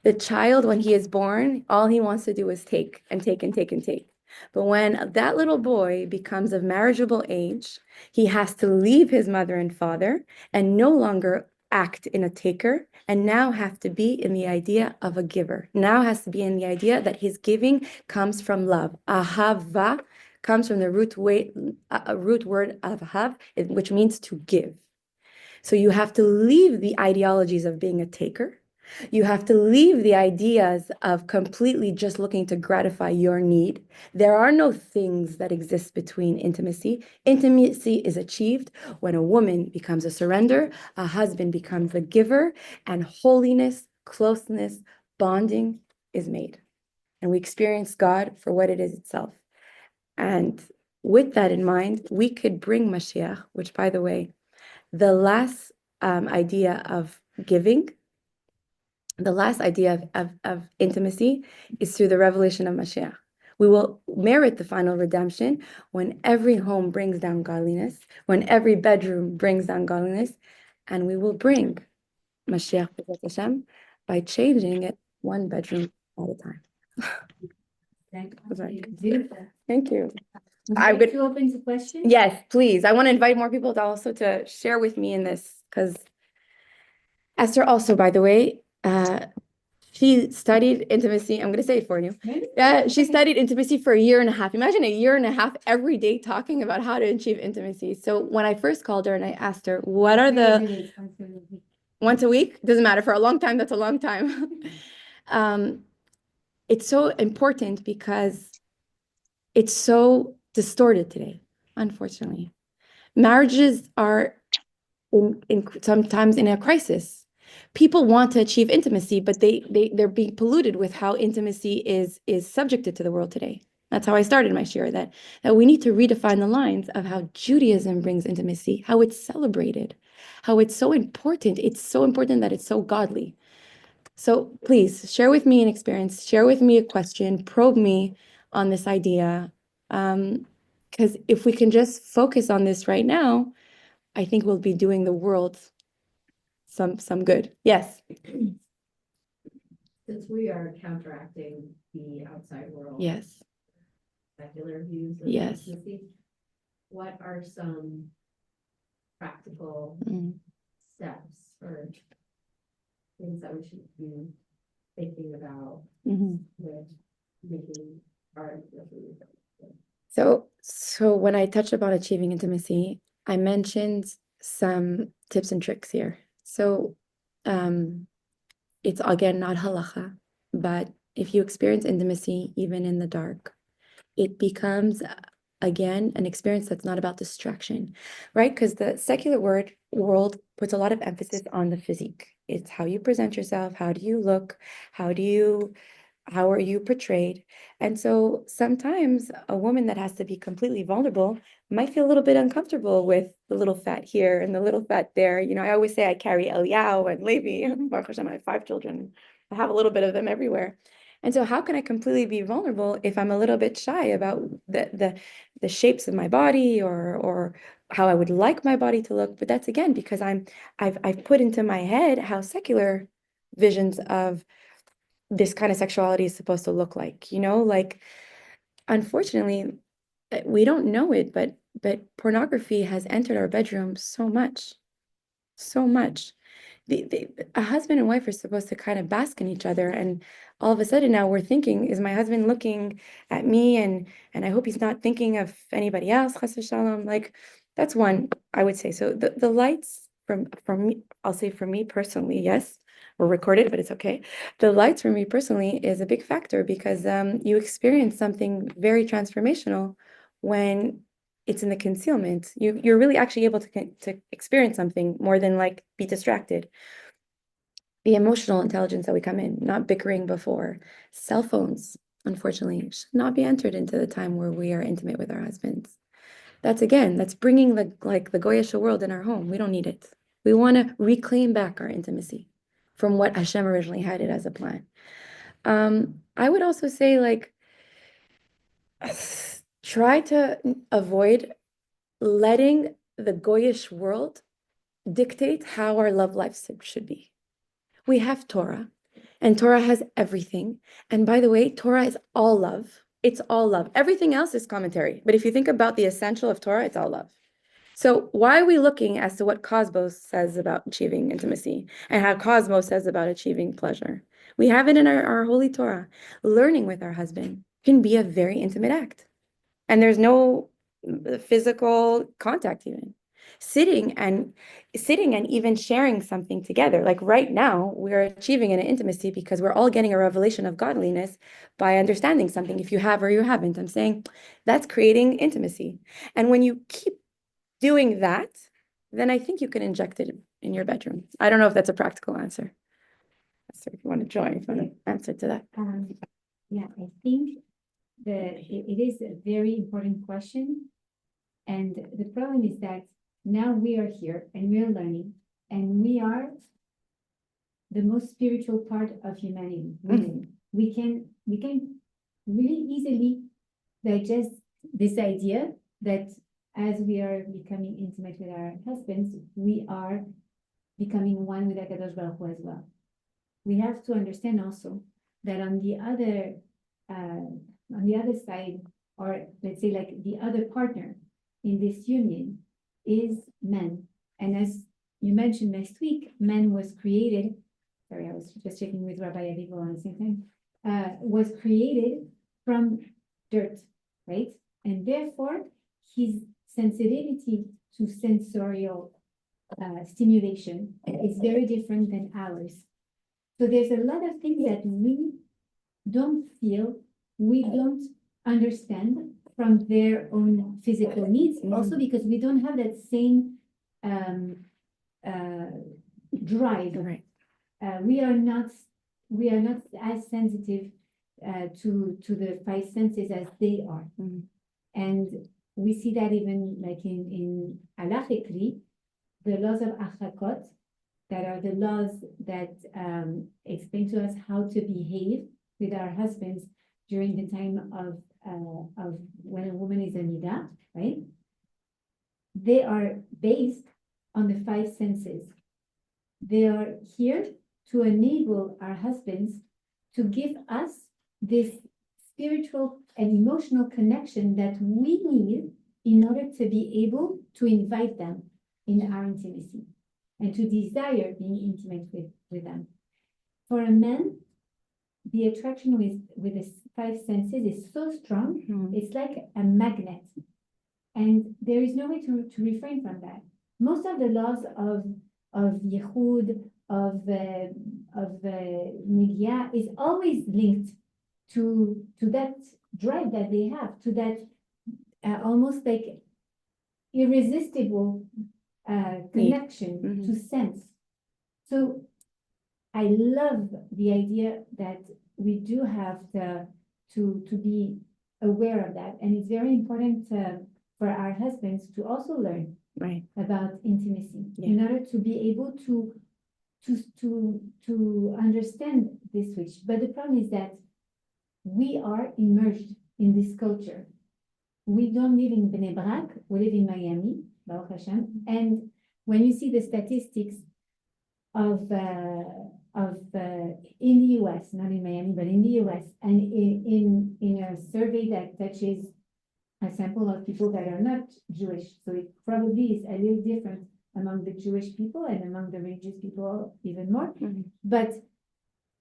The child, when he is born, all he wants to do is take and take and take and take. But when that little boy becomes of marriageable age, he has to leave his mother and father and no longer act in a taker, and now have to be in the idea of a giver. Now has to be in the idea that his giving comes from love. Ahava comes from the root word of ahav, which means to give. So you have to leave the ideologies of being a taker. You have to leave the ideas of completely just looking to gratify your need. There are no things that exist between intimacy. Intimacy is achieved when a woman becomes a surrender, a husband becomes a giver, and holiness, closeness, bonding is made. And we experience God for what it is itself. And with that in mind, we could bring Mashiach, which, by the way, the last idea of giving, the last idea of intimacy is through the revelation of Mashiach. We will merit the final redemption when every home brings down godliness, when every bedroom brings down godliness, and we will bring Mashiach B'ezrat Hashem by changing it one bedroom at a time. Thank you. I would open to questions. Yes, please. I want to invite more people to also to share with me in this, because Esther also, by the way, she studied intimacy. I'm going to say it for you. Yeah, she studied intimacy for a year and a half. Imagine a year and a half every day talking about how to achieve intimacy. So when I first called her and I asked her, what are the once a week? Doesn't matter. For a long time, that's a long time. It's so important because it's so distorted today, unfortunately. Marriages are sometimes in a crisis. People want to achieve intimacy, but they're being polluted with how intimacy is subjected to the world today. That's how I started my share, that we need to redefine the lines of how Judaism brings intimacy, how it's celebrated, how it's so important. It's so important that it's so godly. So please share with me an experience, share with me a question, probe me on this idea. Because if we can just focus on this right now, I think we'll be doing the world some good. Yes. Since we are counteracting the outside world. Yes. Secular views of Yes. intimacy, what are some practical Mm. steps or things that we should be thinking about Mhm. with making our So when I touched upon achieving intimacy, I mentioned some tips and tricks here. So it's again not halacha, but if you experience intimacy even in the dark, it becomes again an experience that's not about distraction, right? Because the secular world puts a lot of emphasis on the physique. It's how you present yourself, how do you look, how are you portrayed? And so sometimes a woman that has to be completely vulnerable might feel a little bit uncomfortable with the little fat here and the little fat there. You know, I always say I carry Eliyahu and Levi. Baruch Hashem, I have 5 children. I have a little bit of them everywhere. And so how can I completely be vulnerable if I'm a little bit shy about the shapes of my body or how I would like my body to look? But that's again because I've put into my head how secular visions of this kind of sexuality is supposed to look like, you know, like unfortunately we don't know it, but pornography has entered our bedroom so much, so much. A husband and wife are supposed to kind of bask in each other, and all of a sudden now we're thinking, is my husband looking at me and I hope he's not thinking of anybody else, chas v'shalom. Like that's one I would say. So the lights from me, I'll say for me personally, yes, we're recorded, but it's okay. The lights for me personally is a big factor because you experience something very transformational when it's in the concealment. You're really actually able to experience something more than like be distracted. The emotional intelligence that we come in, not bickering before. Cell phones, unfortunately, should not be entered into the time where we are intimate with our husbands. That's bringing the Goyish world in our home. We don't need it. We want to reclaim back our intimacy from what Hashem originally had it as a plan. I would also say like try to avoid letting the Goyish world dictate how our love life should be. We have Torah, and Torah has everything. And by the way, Torah is all love. It's all love. Everything else is commentary. But if you think about the essential of Torah, it's all love. So why are we looking as to what Cosmos says about achieving intimacy and how Cosmos says about achieving pleasure? We have it in our holy Torah. Learning with our husband can be a very intimate act. And there's no physical contact even. Sitting and even sharing something together. Like right now, we're achieving an intimacy because we're all getting a revelation of godliness by understanding something. If you have or you haven't, I'm saying that's creating intimacy. And when you keep doing that, then I think you can inject it in your bedroom. I don't know if that's a practical answer. So if you want to join, if you want to answer to that. Yeah, I think it is a very important question. And the problem is that now we are here and we are learning, and we are the most spiritual part of humanity. We can really easily digest this idea that as we are becoming intimate with our husbands, we are becoming one with HaKadosh Baruch Hu as well. We have to understand also that on the other side, or let's say like the other partner in this union is man. And as you mentioned next week, man was created, sorry, I was just checking with Rabbi Avivo on the same time, was created from dirt, right? And therefore, his sensitivity to sensorial stimulation is very different than ours. So there's a lot of things that we don't feel, we don't understand from their own physical needs, also because we don't have that same drive. Right. We are not as sensitive to the 5 senses as they are. And we see that even like in halachically, the laws of achakot, that are the laws that explain to us how to behave with our husbands during the time of of when a woman is a nida, right? They are based on the five senses. They are here to enable our husbands to give us this spiritual and emotional connection that we need in order to be able to invite them in our intimacy and to desire being intimate with them. For a man, the attraction with the five senses is so strong, it's like a magnet. And there is no way to refrain from that. Most of the laws of Yehud, of Nidya is always linked to that drive that they have, to that almost like irresistible connection to sense. So I love the idea that we do have to be aware of that. And it's very important for our husbands to also learn about intimacy in order to be able to understand this switch. But the problem is that we are immersed in this culture. We don't live in Bnei Brak, we live in Miami, Baruch Hashem. And when you see the statistics of in the US, not in Miami, but in the US, and in a survey that touches a sample of people that are not Jewish, so it probably is a little different among the Jewish people and among the religious people even more. But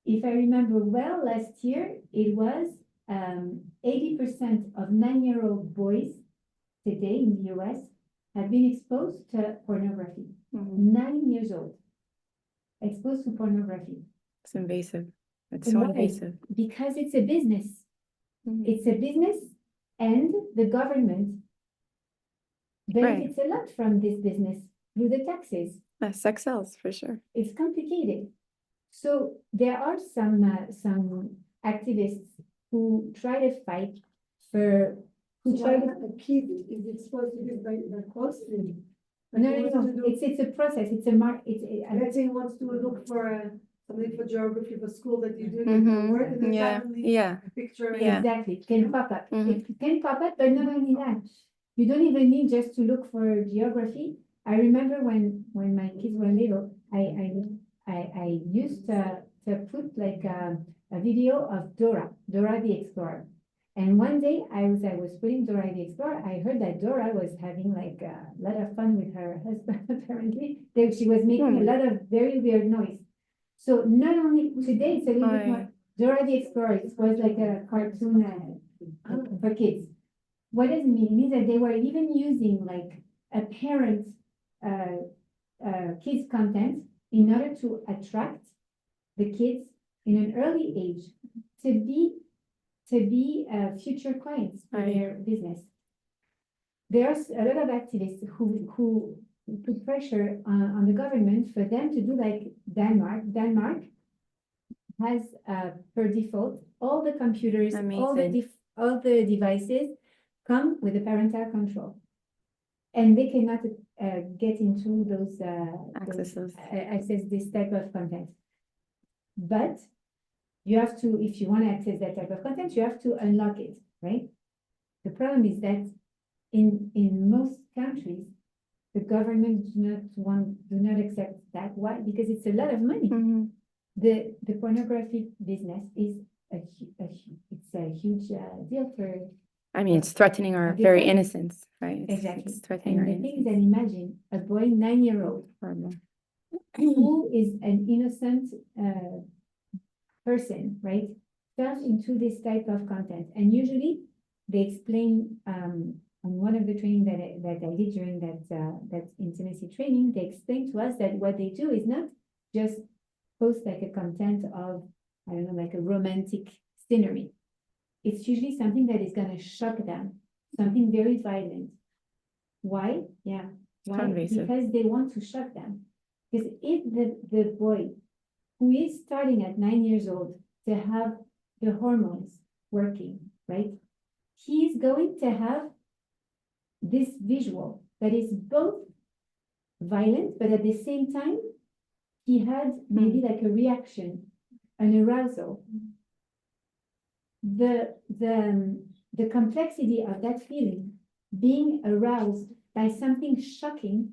if I remember well, last year it was 80% of 9-year-old boys today in the US have been exposed to pornography. 9 years old, exposed to pornography. It's invasive. It's so invasive. Because it's a business. It's a business, and the government benefits a lot from this business through the taxes. Sex sells for sure. It's complicated. So there are some activists who try to fight for a kid is exposed to this by closely. No. It's a process. It's a Let's say he wants to look for something for geography for school that you do homework, and then suddenly a picture. Exactly. It can pop up. It can pop up, but not only that. You don't even need just to look for geography. I remember when my kids were little, I used to put like a video of Dora the Explorer. And one day I was putting Dora the Explorer, I heard that Dora was having like a lot of fun with her husband, apparently. That she was making a lot of very weird noise. So not only today, it's a little bit more, Dora the Explorer, it was like a cartoon for kids. What does it mean? It means that they were even using like a parent kids content in order to attract the kids in an early age to be future clients for their business. There's a lot of activists who put pressure on the government for them to do like Denmark. Denmark has per default all the computers, all the devices come with a parental control, and they cannot get into those access this type of content. But you have to, if you want to access that type of content, you have to unlock it, right? The problem is that in most countries, the government do not accept that. Why? Because it's a lot of money. The pornography business is a huge deal for. I mean, it's threatening our very innocence, right? Exactly. It's threatening our the thing is innocence. that imagine a boy 9-year-old who is an innocent person, right, falls into this type of content. And usually they explain on one of the training that I did during that intimacy training, they explain to us that what they do is not just post like a content of, I don't know, like a romantic scenery. It's usually something that is going to shock them, something very violent. Why? Yeah. Why? Because they want to shock them. Because if the boy who is starting at 9 years old to have the hormones working, right? He's going to have this visual that is both violent, but at the same time, he had maybe like a reaction, an arousal. The the complexity of that feeling being aroused by something shocking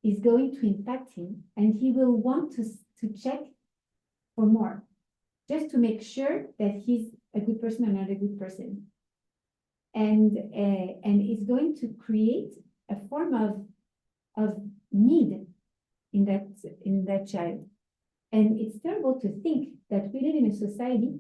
is going to impact him, and he will want to check for more, just to make sure that he's a good person or not a good person. And it's going to create a form of need in that child. And it's terrible to think that we live in a society,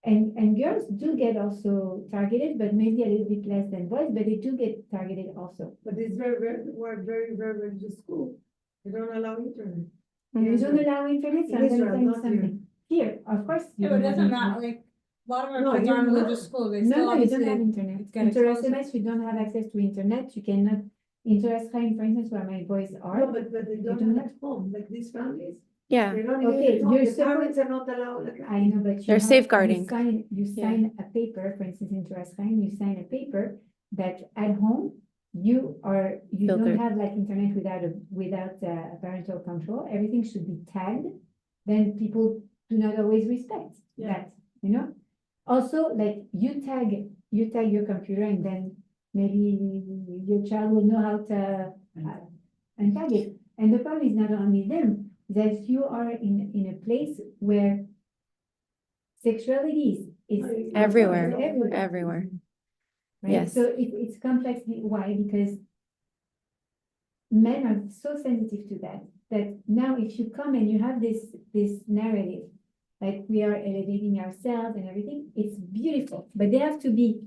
and girls do get also targeted, but maybe a little bit less than boys, but they do get targeted also. But it's we're very religious school. They don't allow internet. They don't allow internet, so I'm gonna tell you something. Here, of course. you Yeah, but it don't have doesn't internet. matter, like, a lot of No, our kids you aren't don't. religious school, they No, still no, you don't have obviously. internet. it's get Inter exposed. SMS, you don't have access to internet. You cannot, Inter Skype, for instance, where my boys No, are. but they You don't don't have at home, like these families. Yeah, They don't Okay, even, you're the parents supposed- are not allowed, like. I know, but you They're have- safeguarding. You Yeah. sign a paper, for instance, Inter Skype, you sign a paper that at home, you don't Filtered. have like internet without parental control. Everything should be tagged. Then people do not always respect Yeah. that, you know? Also, like you tag your computer, and then maybe your child will know how to untag it. And the problem is not only them, that you are in a place where sexuality is everywhere, everywhere. everywhere. Right? Yes. So it's complex. Why? Because men are so sensitive to that now if you come and you have this narrative, like we are elevating ourselves and everything, it's beautiful, but they have to be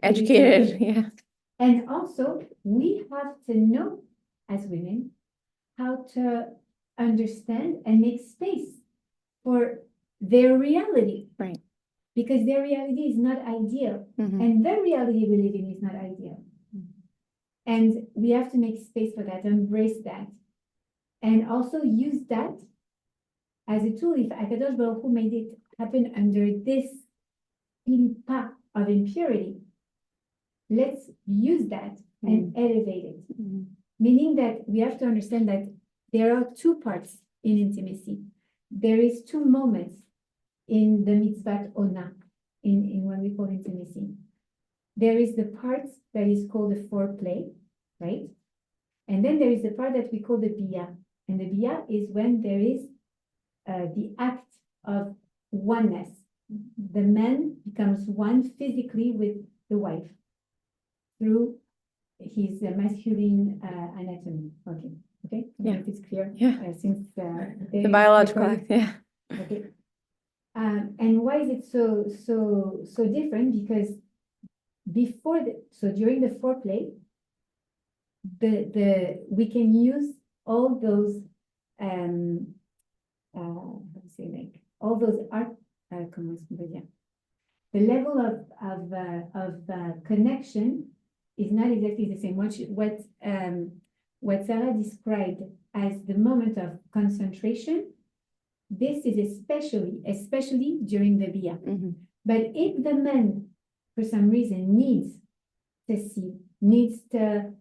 Educated, yeah. and also we have to know as women how to understand and make space for their reality. Right. Because their reality is not ideal. Mhm. And the reality we live in is not ideal. And we have to make space for that, embrace that. And also use that as a tool. If Akadosh Baruch Hu made it happen under this path of impurity, let's use that and elevate it. Mhm. Meaning that we have to understand that there are two parts in intimacy. There is two moments in the mitzvat onah, in what we call intimacy. There is the part that is called the foreplay, right? And then there is the part that we call the biyah. And the biyah is when there is the act of oneness. The man becomes one physically with the wife through his masculine anatomy. Okay, okay. I don't know if it's clear. Yeah. Since The biological act, yeah. Okay. And why is it so different? Because during the foreplay, we can use all those how to say, like all those art comment on peut dire. The level of connection is not exactly the same. What Sarah described as the moment of concentration, this is especially during the biyah. Mhm. But if the man, for some reason, needs to see, needs to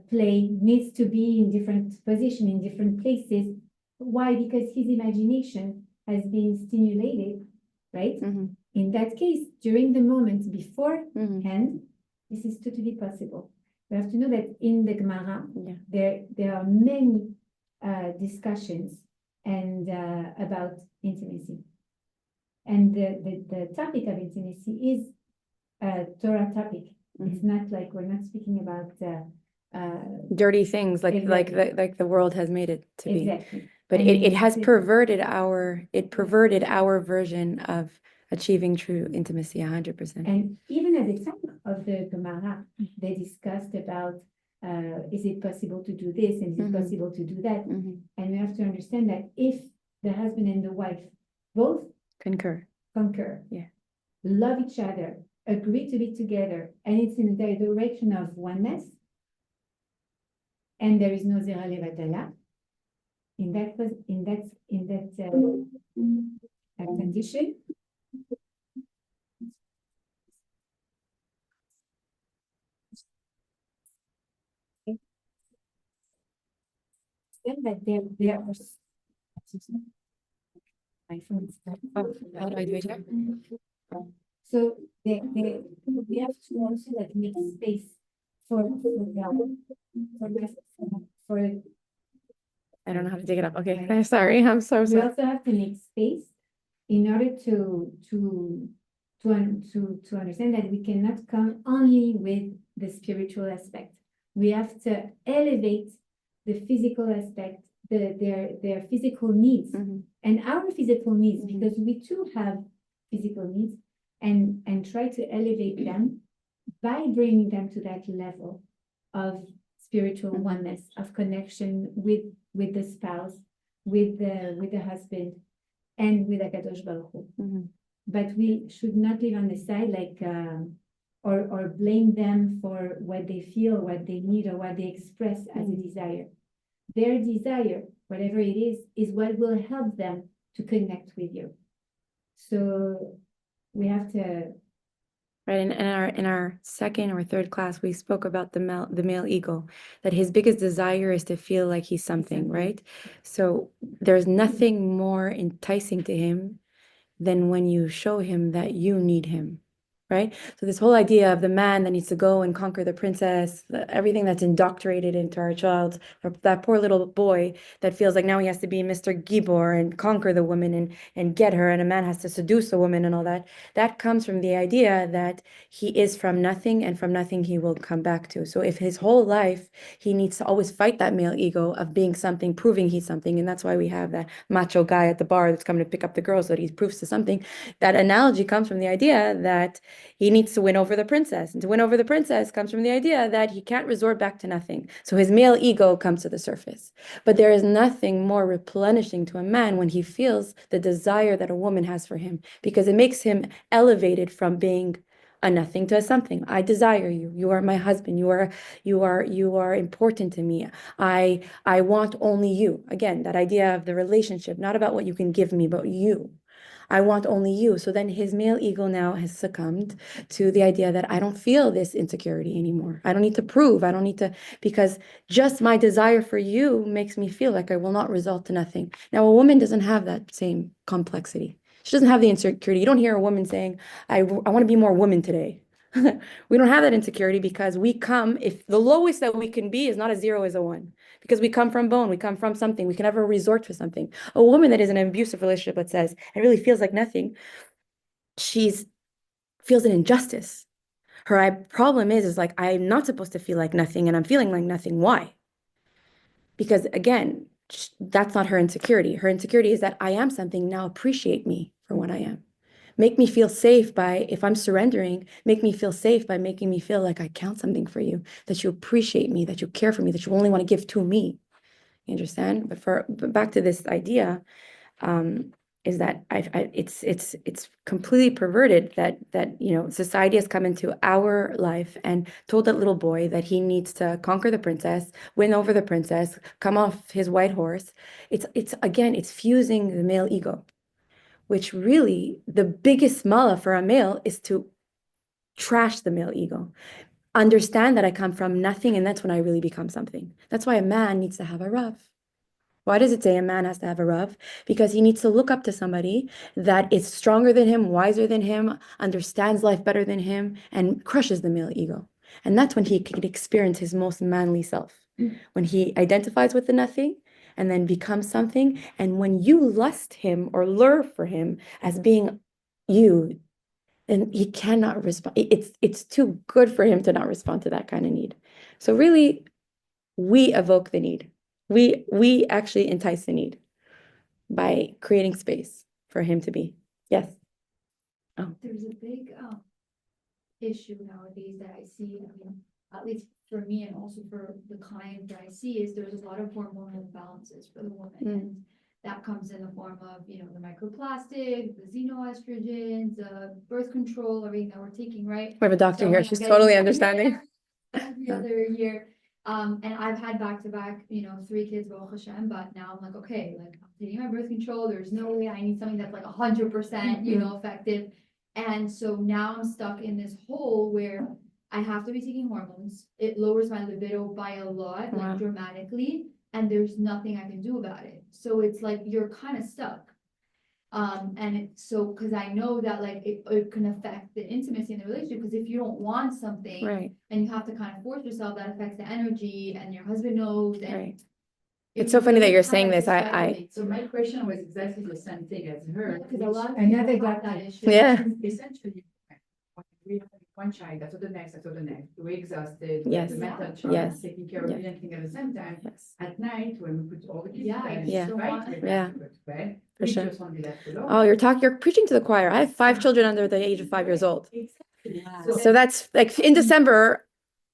play, needs to be in different position, in different places, why? Because his imagination has been stimulated, right? Mhm. In that case, during the moment Mhm. beforehand, this is totally possible. We have to know that in the Gemara, Yeah. there are many discussions and about intimacy. And the topic of intimacy is a Torah topic. It's not like we're not speaking about Dirty things like Exactly. the world has made it to be. exactly. But And it has it's- perverted our version of achieving true intimacy 100%. And even at the time of the Gemara, they discussed about is it possible to do this and is it Mhm. possible to do that? Mhm. And we have to understand that if the husband and the wife both Concur. concur, Yeah. love each other, agree to be together, and it's in the direction of oneness, and there is no zera levatala, in that condition, then that there are my phone is Oh, how do I do it here? So we have to also like make space for I don't know how to dig it up. Okay, I'm sorry. I'm so we sorry. also have to make space in order to understand that we cannot come only with the spiritual aspect. We have to elevate the physical aspect, their physical needs Mhm. and our physical needs, Mhm. because we too have physical needs, and try to elevate them by bringing them to that level of spiritual Mhm. oneness, of connection with the spouse, with the husband, and with Akadosh Baruch Hu. Mhm. But we should not live on the side like or blame them for what they feel, what they need, or what they express as a desire. Their desire, whatever it is what will help them to connect with you. So we have to Right, and in our second or third class, we spoke about the male ego, that his biggest desire is to feel like he's something, Something. right? So there's nothing more enticing to him than when you show him that you need him, right? So this whole idea of the man that needs to go and conquer the princess, everything that's indoctrinated into our child, or that poor little boy that feels like now he has to be Mr. Gibor and conquer the woman and get her, and a man has to seduce a woman and all that. That comes from the idea that he is from nothing, and from nothing he will come back to. So if his whole life he needs to always fight that male ego of being something, proving he's something, and that's why we have that macho guy at the bar that's coming to pick up the girls so that he proves to something. That analogy comes from the idea that he needs to win over the princess, and to win over the princess comes from the idea that he can't resort back to nothing. So his male ego comes to the surface. But there is nothing more replenishing to a man when he feels the desire that a woman has for him, because it makes him elevated from being a nothing to a something. I desire you. You are my husband. You are important to me. I want only you. Again, that idea of the relationship, not about what you can give me, but you. I want only you. So then his male ego now has succumbed to the idea that I don't feel this insecurity anymore. I don't need to prove. I don't need to, because just my desire for you makes me feel like I will not result to nothing. Now, a woman doesn't have that same complexity. She doesn't have the insecurity. You don't hear a woman saying, I want to be more woman today. We don't have that insecurity because we come, if the lowest that we can be is not a zero, is a one. Because we come from bone, we come from something, we can never resort to something. A woman that is in an abusive relationship that says, it really feels like nothing, she's feels an injustice. Her problem is like, I'm not supposed to feel like nothing and I'm feeling like nothing. Why? Because again, that's not her insecurity. Her insecurity is that I am something, now appreciate me for what I am. Make me feel safe by, if I'm surrendering, make me feel safe by making me feel like I count something for you, that you appreciate me, that you care for me, that you only want to give to me. You understand? But back to this idea, is that it's completely perverted that society has come into our life and told that little boy that he needs to conquer the princess, win over the princess, come off his white horse. It's fusing the male ego, which really the biggest mala for a male is to trash the male ego. Understand that I come from nothing, and that's when I really become something. That's why a man needs to have a Rav. Why does it say a man has to have a Rav? Because he needs to look up to somebody that is stronger than him, wiser than him, understands life better than him, and crushes the male ego. And that's when he can experience his most manly self. When he identifies with the nothing and then becomes something. And when you lust him or lure for him as being you, then he cannot respond. It's too good for him to not respond to that kind of need. So really, we evoke the need. We actually entice the need by creating space for him to be. Yes. Oh. There's a big issue nowadays that I see, I mean, at least for me and also for the client that I see, is there's a lot of hormonal imbalances for the woman. And that comes in the form of, the microplastic, the xenoestrogens, the birth control, everything that we're taking, right? We have a doctor So here. I'm She's getting- totally understanding. Every other year. And I've had back-to-back, 3 kids, Baruch Hashem, but now I'm like, okay, like I'm taking my birth control. There's no way I need something that's like 100%, effective. And so now I'm stuck in this hole where I have to be taking hormones. It lowers my libido by a lot, Wow. like dramatically, and there's nothing I can do about it. So it's like you're kind of stuck. Cause I know that like it can affect the intimacy in the relationship, because if you don't want something. Right, And you have to kind of force yourself, that affects the energy, and your husband knows, and. right. it It's so funny that really you're kind saying of this. I, dysregulates So my question was exactly the same thing as her. Cause a lot of Another people have that doctor. issue. Yeah. Essentially, when we have one child, after the next, we're exhausted. we Yes. have the mental Yes. challenge, taking care of Yes. everything at the same time. yes, At night, when we put all the kids Yeah, to bed, you Yeah. just don't right, want- we're Yeah. back to go to bed, For we sure. just want to be left alone. Oh, you're preaching to the choir. I have 5 children under the age of 5 years old. Exactly. So that's like in December,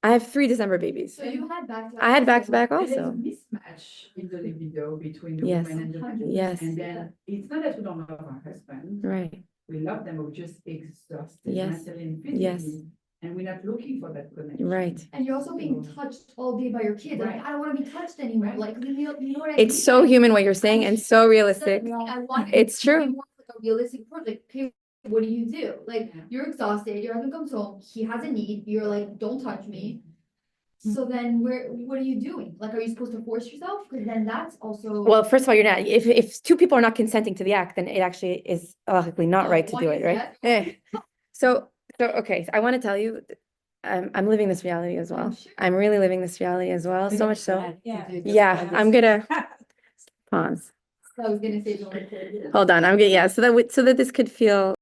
I have 3 December babies. So you had back. I had back-to-back And there's a also. mismatch in the libido between the Yes. woman and the man. Yes. And then it's not that we don't love our husband. Right, We love them, but we're just exhausted Yes. mentally and Yes. physically. And we're not looking for that connection. right. And you're also being touched all day by your kids, like, Right. I don't wanna be touched anymore, Right. like, you know what I mean? It's so Like, human what you're saying and so realistic. I want. It's it to be true. more like a realistic approach, like, okay, what do you do? Like, Yeah. you're exhausted, your husband comes home, he has a need, you're like, don't touch me. So then what are you doing? Like, are you supposed to force yourself? Cause then that's also. Well, first of all, you're not. If 2 people are not consenting to the act, then it actually is logically not No, right to one do it, is right? yes, Eh. So okay, so I want to tell you, I'm living this reality as well. sure. I'm really living this reality as well, so much so. Yeah. Yeah, I'm gonna pause. I was gonna say, don't record it. Hold on, I'm gonna, yeah, so that this could feel